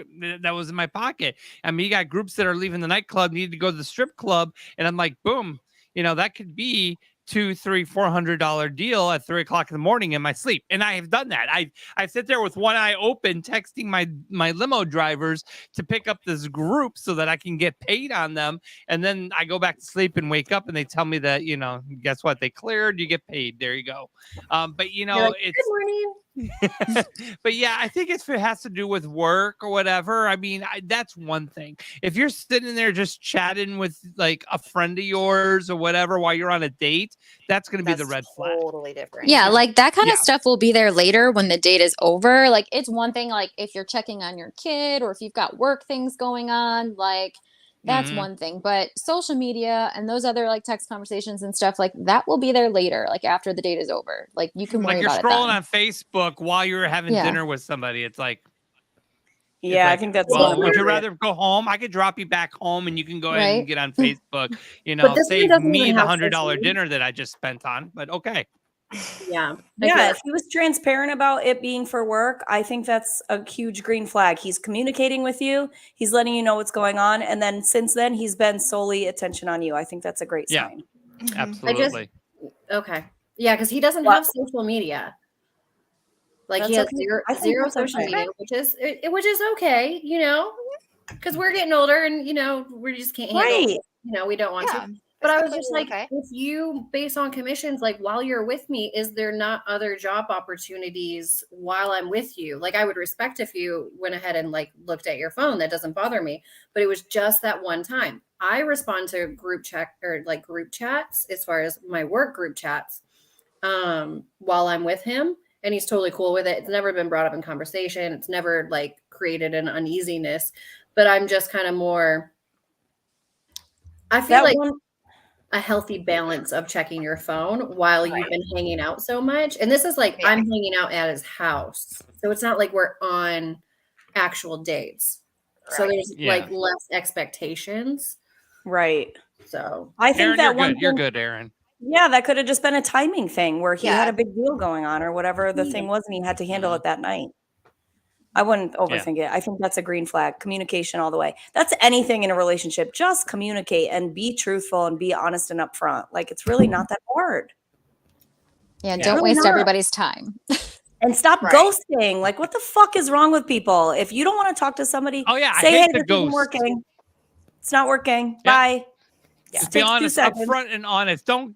[SPEAKER 4] pocket. I mean, you got groups that are leaving the nightclub, need to go to the strip club, and I'm like, boom, that could be $200, $300, $400 deal at 3 o'clock in the morning in my sleep. And I have done that. I sit there with one eye open, texting my limo drivers to pick up this group so that I can get paid on them. And then I go back to sleep and wake up and they tell me that, guess what? They cleared, you get paid. There you go. But
[SPEAKER 2] You're like,
[SPEAKER 4] it's,
[SPEAKER 2] good morning.
[SPEAKER 4] but yeah, I think it has to do with work or whatever. I mean, that's one thing. If you're sitting there just chatting with like a friend of yours or whatever while you're on a date, that's going to be the red flag.
[SPEAKER 6] Totally different.
[SPEAKER 7] Yeah, like that kind
[SPEAKER 4] Yeah.
[SPEAKER 7] of stuff will be there later when the date is over. Like it's one thing, like if you're checking on your kid or if you've got work things going on, like that's
[SPEAKER 4] Mhm.
[SPEAKER 7] one thing. But social media and those other like text conversations and stuff, like that will be there later, like after the date is over. Like you can worry
[SPEAKER 4] Like you're
[SPEAKER 7] about
[SPEAKER 4] scrolling
[SPEAKER 7] it then.
[SPEAKER 4] on Facebook while you're having
[SPEAKER 7] Yeah.
[SPEAKER 4] dinner with somebody. It's like,
[SPEAKER 5] Yeah, I
[SPEAKER 4] like,
[SPEAKER 5] think that's
[SPEAKER 4] well, would you
[SPEAKER 5] inappropriate.
[SPEAKER 4] rather go home? I could drop you back home and you can go ahead and
[SPEAKER 7] Right.
[SPEAKER 4] get on Facebook,
[SPEAKER 2] But this one
[SPEAKER 4] save
[SPEAKER 2] doesn't
[SPEAKER 4] me
[SPEAKER 2] even
[SPEAKER 4] the
[SPEAKER 2] have
[SPEAKER 4] $100
[SPEAKER 2] social
[SPEAKER 4] dinner that I just spent on. But okay.
[SPEAKER 2] Yeah.
[SPEAKER 5] Yeah, if he was transparent about it being for work, I think that's a huge green flag. He's communicating with you, he's letting you know what's going on, and then since then he's been solely attention on you. I think that's a great
[SPEAKER 4] Yeah.
[SPEAKER 5] sign.
[SPEAKER 4] Absolutely.
[SPEAKER 2] Okay. Yeah, because he doesn't
[SPEAKER 5] What?
[SPEAKER 2] have social media. Like he
[SPEAKER 5] That's
[SPEAKER 2] has
[SPEAKER 5] okay.
[SPEAKER 2] zero,
[SPEAKER 5] I think
[SPEAKER 2] zero
[SPEAKER 5] that's
[SPEAKER 2] social
[SPEAKER 5] okay.
[SPEAKER 2] media, which is okay, because we're getting older and we just can't handle.
[SPEAKER 5] Right.
[SPEAKER 2] We don't want
[SPEAKER 6] Yeah,
[SPEAKER 2] to. But I was
[SPEAKER 6] that's
[SPEAKER 2] just
[SPEAKER 6] totally
[SPEAKER 2] like,
[SPEAKER 6] okay.
[SPEAKER 2] if you based on commissions, like while you're with me, is there not other job opportunities while I'm with you? Like I would respect if you went ahead and like looked at your phone. That doesn't bother me. But it was just that one time. I respond to group chats as far as my work group chats while I'm with him. And he's totally cool with it. It's never been brought up in conversation. It's never like created an uneasiness. But I'm just kind of more. I feel
[SPEAKER 5] That
[SPEAKER 2] like
[SPEAKER 5] one,
[SPEAKER 2] a healthy balance of checking your phone while you've been hanging out so much. And this is like I'm hanging out at his house. So it's not like we're on actual dates. So
[SPEAKER 6] Right.
[SPEAKER 2] there's
[SPEAKER 4] Yeah.
[SPEAKER 2] like less expectations.
[SPEAKER 5] right.
[SPEAKER 2] So
[SPEAKER 5] I think
[SPEAKER 4] Aaron,
[SPEAKER 5] that
[SPEAKER 4] you're
[SPEAKER 5] one
[SPEAKER 4] good. You're
[SPEAKER 5] thing-
[SPEAKER 4] good, Aaron.
[SPEAKER 5] Yeah, that could have just been a timing thing where he had
[SPEAKER 6] Yeah.
[SPEAKER 5] a big deal going on or whatever the thing was, and he had to handle it that night. I wouldn't overthink it. I think that's a green flag. Communication all the way. That's anything in a relationship. Just communicate and be truthful and be honest and upfront. Like it's really not that hard.
[SPEAKER 7] Yeah,
[SPEAKER 4] Yeah.
[SPEAKER 7] don't
[SPEAKER 5] Really
[SPEAKER 7] waste
[SPEAKER 5] not.
[SPEAKER 7] everybody's time.
[SPEAKER 5] And stop
[SPEAKER 6] Right.
[SPEAKER 5] ghosting. Like what the fuck is wrong with people? If you don't want to talk to somebody,
[SPEAKER 4] Oh, yeah, I
[SPEAKER 5] say,
[SPEAKER 4] hate
[SPEAKER 5] hey,
[SPEAKER 4] the
[SPEAKER 5] this isn't
[SPEAKER 4] ghost.
[SPEAKER 5] working. It's not working.
[SPEAKER 4] Yeah.
[SPEAKER 5] Bye.
[SPEAKER 4] Just
[SPEAKER 5] It
[SPEAKER 4] be
[SPEAKER 5] takes 2
[SPEAKER 4] honest,
[SPEAKER 5] seconds.
[SPEAKER 4] upfront and honest. Don't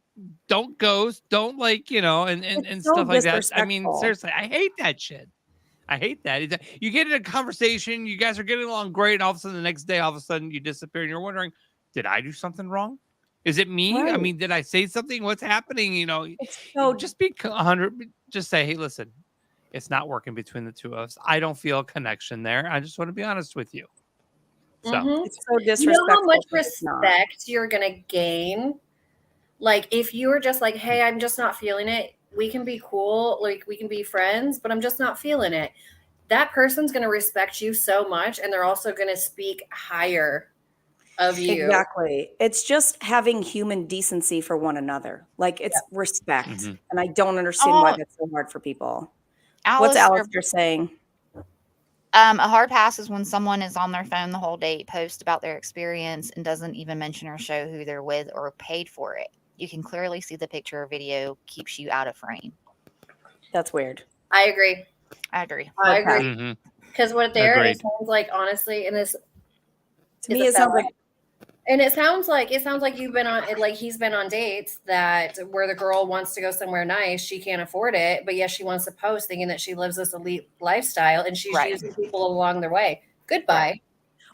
[SPEAKER 4] ghost. Don't and
[SPEAKER 5] It's so
[SPEAKER 4] stuff like that. I mean,
[SPEAKER 5] disrespectful.
[SPEAKER 4] seriously, I hate that shit. I hate that. You get in a conversation, you guys are getting along great, and all of a sudden the next day, all of a sudden you disappear, and you're wondering, did I do something wrong? Is it me? I
[SPEAKER 5] Right.
[SPEAKER 4] mean, did I say something? What's happening?
[SPEAKER 5] It's so
[SPEAKER 4] Just be 100. Just say, hey, listen, it's not working between the two of us. I don't feel a connection there. I just want to be honest with you. So
[SPEAKER 2] Mhm.
[SPEAKER 5] it's so
[SPEAKER 2] You
[SPEAKER 5] disrespectful.
[SPEAKER 2] know how much
[SPEAKER 5] but it's not.
[SPEAKER 2] respect you're gonna gain? Like if you were just like, hey, I'm just not feeling it, we can be cool, like we can be friends, but I'm just not feeling it. That person's gonna respect you so much, and they're also gonna speak higher of you.
[SPEAKER 5] Exactly. It's just having human decency for one another. Like it's respect.
[SPEAKER 4] Mhm.
[SPEAKER 5] And I don't understand why
[SPEAKER 6] Oh.
[SPEAKER 5] that's so hard for people. What's Alistair saying?
[SPEAKER 6] A hard pass is when someone is on their phone the whole date, post about their experience, and doesn't even mention or show who they're with or paid for it. You can clearly see the picture or video keeps you out of frame.
[SPEAKER 5] That's weird.
[SPEAKER 2] I agree.
[SPEAKER 6] I agree.
[SPEAKER 2] I agree.
[SPEAKER 4] Mhm.
[SPEAKER 2] Because what there
[SPEAKER 4] Agreed.
[SPEAKER 2] it sounds like, honestly, and this
[SPEAKER 5] To me, it sounds like
[SPEAKER 2] and it sounds like you've been on like he's been on dates that where the girl wants to go somewhere nice, she can't afford it, but yes, she wants to post thinking that she lives this elite lifestyle and she's
[SPEAKER 6] Right.
[SPEAKER 2] using people along their way. Goodbye.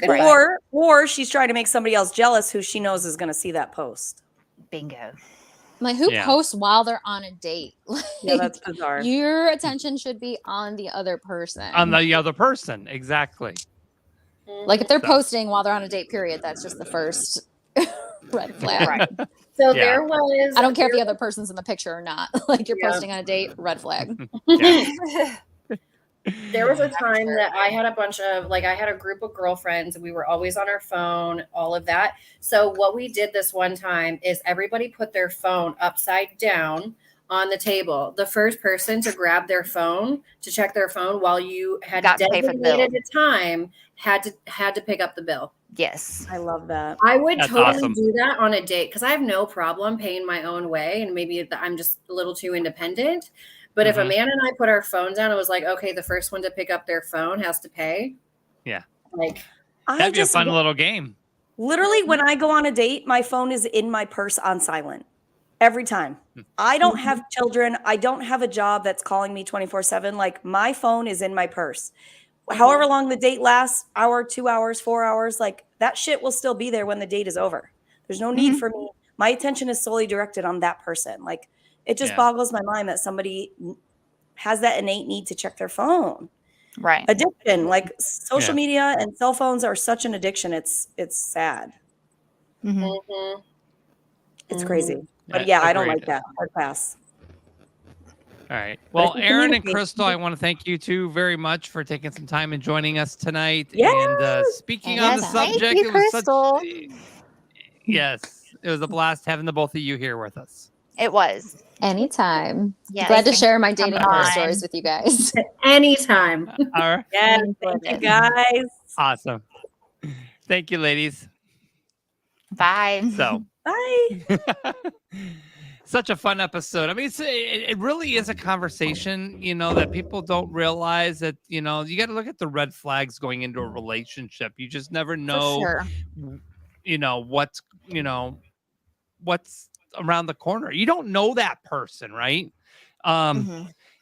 [SPEAKER 6] Right.
[SPEAKER 2] Goodbye.
[SPEAKER 5] or she's trying to make somebody else jealous who she knows is going to see that post.
[SPEAKER 6] Bingo.
[SPEAKER 7] Like who
[SPEAKER 4] Yeah.
[SPEAKER 7] posts while they're on a date?
[SPEAKER 5] Yeah, that's bizarre.
[SPEAKER 7] Your attention should be on the other person.
[SPEAKER 4] On the other person, exactly.
[SPEAKER 7] Like if they're
[SPEAKER 4] So.
[SPEAKER 7] posting while they're on a date, period, that's just the first red flag.
[SPEAKER 6] Right.
[SPEAKER 2] So
[SPEAKER 4] Yeah.
[SPEAKER 2] there was
[SPEAKER 7] I don't care if the other person's in the picture or not. Like you're
[SPEAKER 2] Yeah.
[SPEAKER 7] posting on a date, red flag.
[SPEAKER 4] Yeah.
[SPEAKER 2] There was a time that I had a bunch of, like, I had a group of girlfriends and we were always on our phone, all of that. So what we did this one time is everybody put their phone upside down on the table. The first person to grab their phone to check their phone while you had
[SPEAKER 6] Got to pay for the bill.
[SPEAKER 2] designated a time had to pick up the bill.
[SPEAKER 6] Yes.
[SPEAKER 5] I love that.
[SPEAKER 2] I would
[SPEAKER 4] That's
[SPEAKER 2] totally
[SPEAKER 4] awesome.
[SPEAKER 2] do that on a date because I have no problem paying my own way, and maybe I'm just a little too independent. But if a man and I put our phone down, it was like, okay, the first one to pick up their phone has to pay.
[SPEAKER 4] Yeah.
[SPEAKER 2] Like,
[SPEAKER 4] That'd be a fun little game.
[SPEAKER 5] Literally, when I go on a date, my phone is in my purse on silent every time. I don't have children. I don't have a job that's calling me 24/7. Like, my phone is in my purse. However long the date lasts, hour, 2 hours, 4 hours, like that shit will still be there when the date is over. There's no need for me. My attention is solely directed on that person. Like, it just boggles my mind that somebody has that innate need to check their phone.
[SPEAKER 6] Right.
[SPEAKER 5] Addiction, like social media and cell phones are such an addiction. It's sad. It's crazy. But yeah, I don't like that. Hard pass.
[SPEAKER 4] All right. Well, Aaron and Crystal, I want to thank you two very much for taking some time and joining us tonight. And speaking on the subject,
[SPEAKER 6] thank you,
[SPEAKER 4] it was
[SPEAKER 6] Crystal.
[SPEAKER 4] it was a blast having the both of you here with us.
[SPEAKER 6] It was.
[SPEAKER 7] Anytime.
[SPEAKER 6] Yes,
[SPEAKER 7] Glad to
[SPEAKER 6] thank
[SPEAKER 7] share
[SPEAKER 6] you
[SPEAKER 7] my
[SPEAKER 6] for
[SPEAKER 7] dating
[SPEAKER 6] coming
[SPEAKER 7] horror
[SPEAKER 6] on.
[SPEAKER 7] stories with you guys.
[SPEAKER 2] anytime.
[SPEAKER 4] All right.
[SPEAKER 5] Yeah, thank you guys.
[SPEAKER 4] Awesome. Thank you, ladies.
[SPEAKER 6] Bye.
[SPEAKER 4] So,
[SPEAKER 5] Bye.
[SPEAKER 4] such a fun episode. I mean, it really is a conversation, that people don't realize that, you got to look at the red flags going into a relationship. You just never know,
[SPEAKER 6] For sure.
[SPEAKER 4] what's around the corner. You don't know that person, right?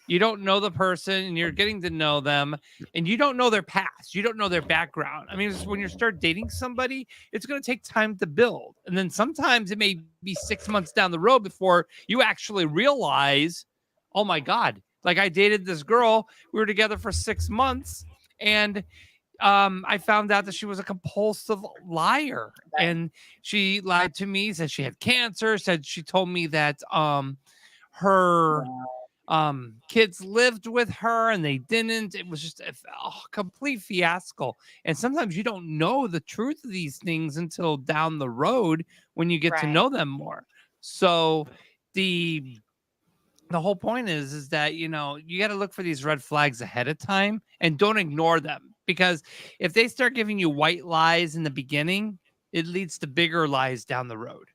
[SPEAKER 4] You don't know the person and you're getting to know them and you don't know their past. You don't know their background. I mean, when you start dating somebody, it's going to take time to build. And then sometimes it may be 6 months down the road before you actually realize, oh my God, like I dated this girl. We were together for 6 months and I found out that she was a compulsive liar and she lied to me, said she had cancer, she told me that her kids lived with her and they didn't. It was just a complete fiasco. And sometimes you don't know the truth of these things until down the road when you get to know them more. So the whole point is that, you got to look for these red flags ahead of time and don't ignore them, because if they start giving you white lies in the beginning, it leads to bigger lies down the road.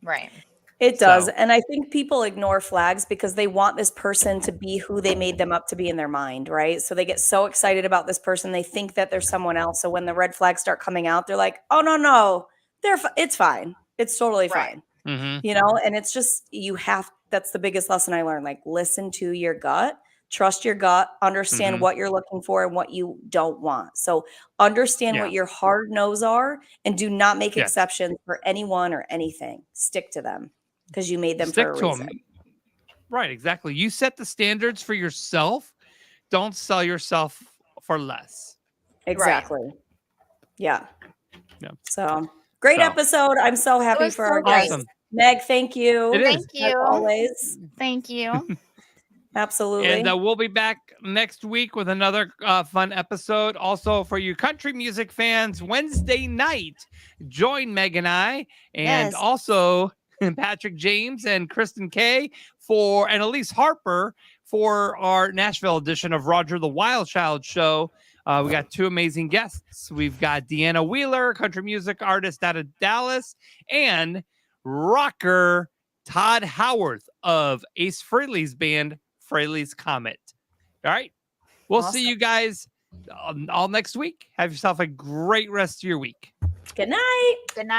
[SPEAKER 6] Right.
[SPEAKER 5] It does. And I think people ignore flags because they want this person to be who they made them up to be in their mind, right? So they get so excited about this person. They think that they're someone else. So when the red flags start coming out, they're like, oh, no, it's fine. It's totally fine. And it's just, that's the biggest lesson I learned. Like, listen to your gut, trust your gut, understand what you're looking for and what you don't want. So understand what your hard no's are and do not make exceptions for anyone or anything. Stick to them. Because you made them for a reason.
[SPEAKER 4] Them. Right, exactly. You set the standards for yourself. Don't sell yourself for less.
[SPEAKER 5] Exactly.
[SPEAKER 6] Right.
[SPEAKER 5] Yeah. So great episode. I'm so happy for our guests.
[SPEAKER 4] Awesome.
[SPEAKER 5] Meg, thank you.
[SPEAKER 6] Thank you.
[SPEAKER 5] As always.
[SPEAKER 6] Thank you.
[SPEAKER 5] Absolutely.
[SPEAKER 4] And we'll be back next week with another fun episode. Also, for you country music fans, Wednesday night, join Meg and I. And also Patrick James and Kristen Kay and Elise Harper for our Nashville edition of Roger the Wild Child show. We got two amazing guests. We've got Deanna Wheeler, country music artist out of Dallas, and rocker Todd Howarth of Ace Frehley's band, Frehley's Comet. All right. We'll see you guys all next week. Have yourself a great rest of your week.
[SPEAKER 5] Good night.
[SPEAKER 6] Good night.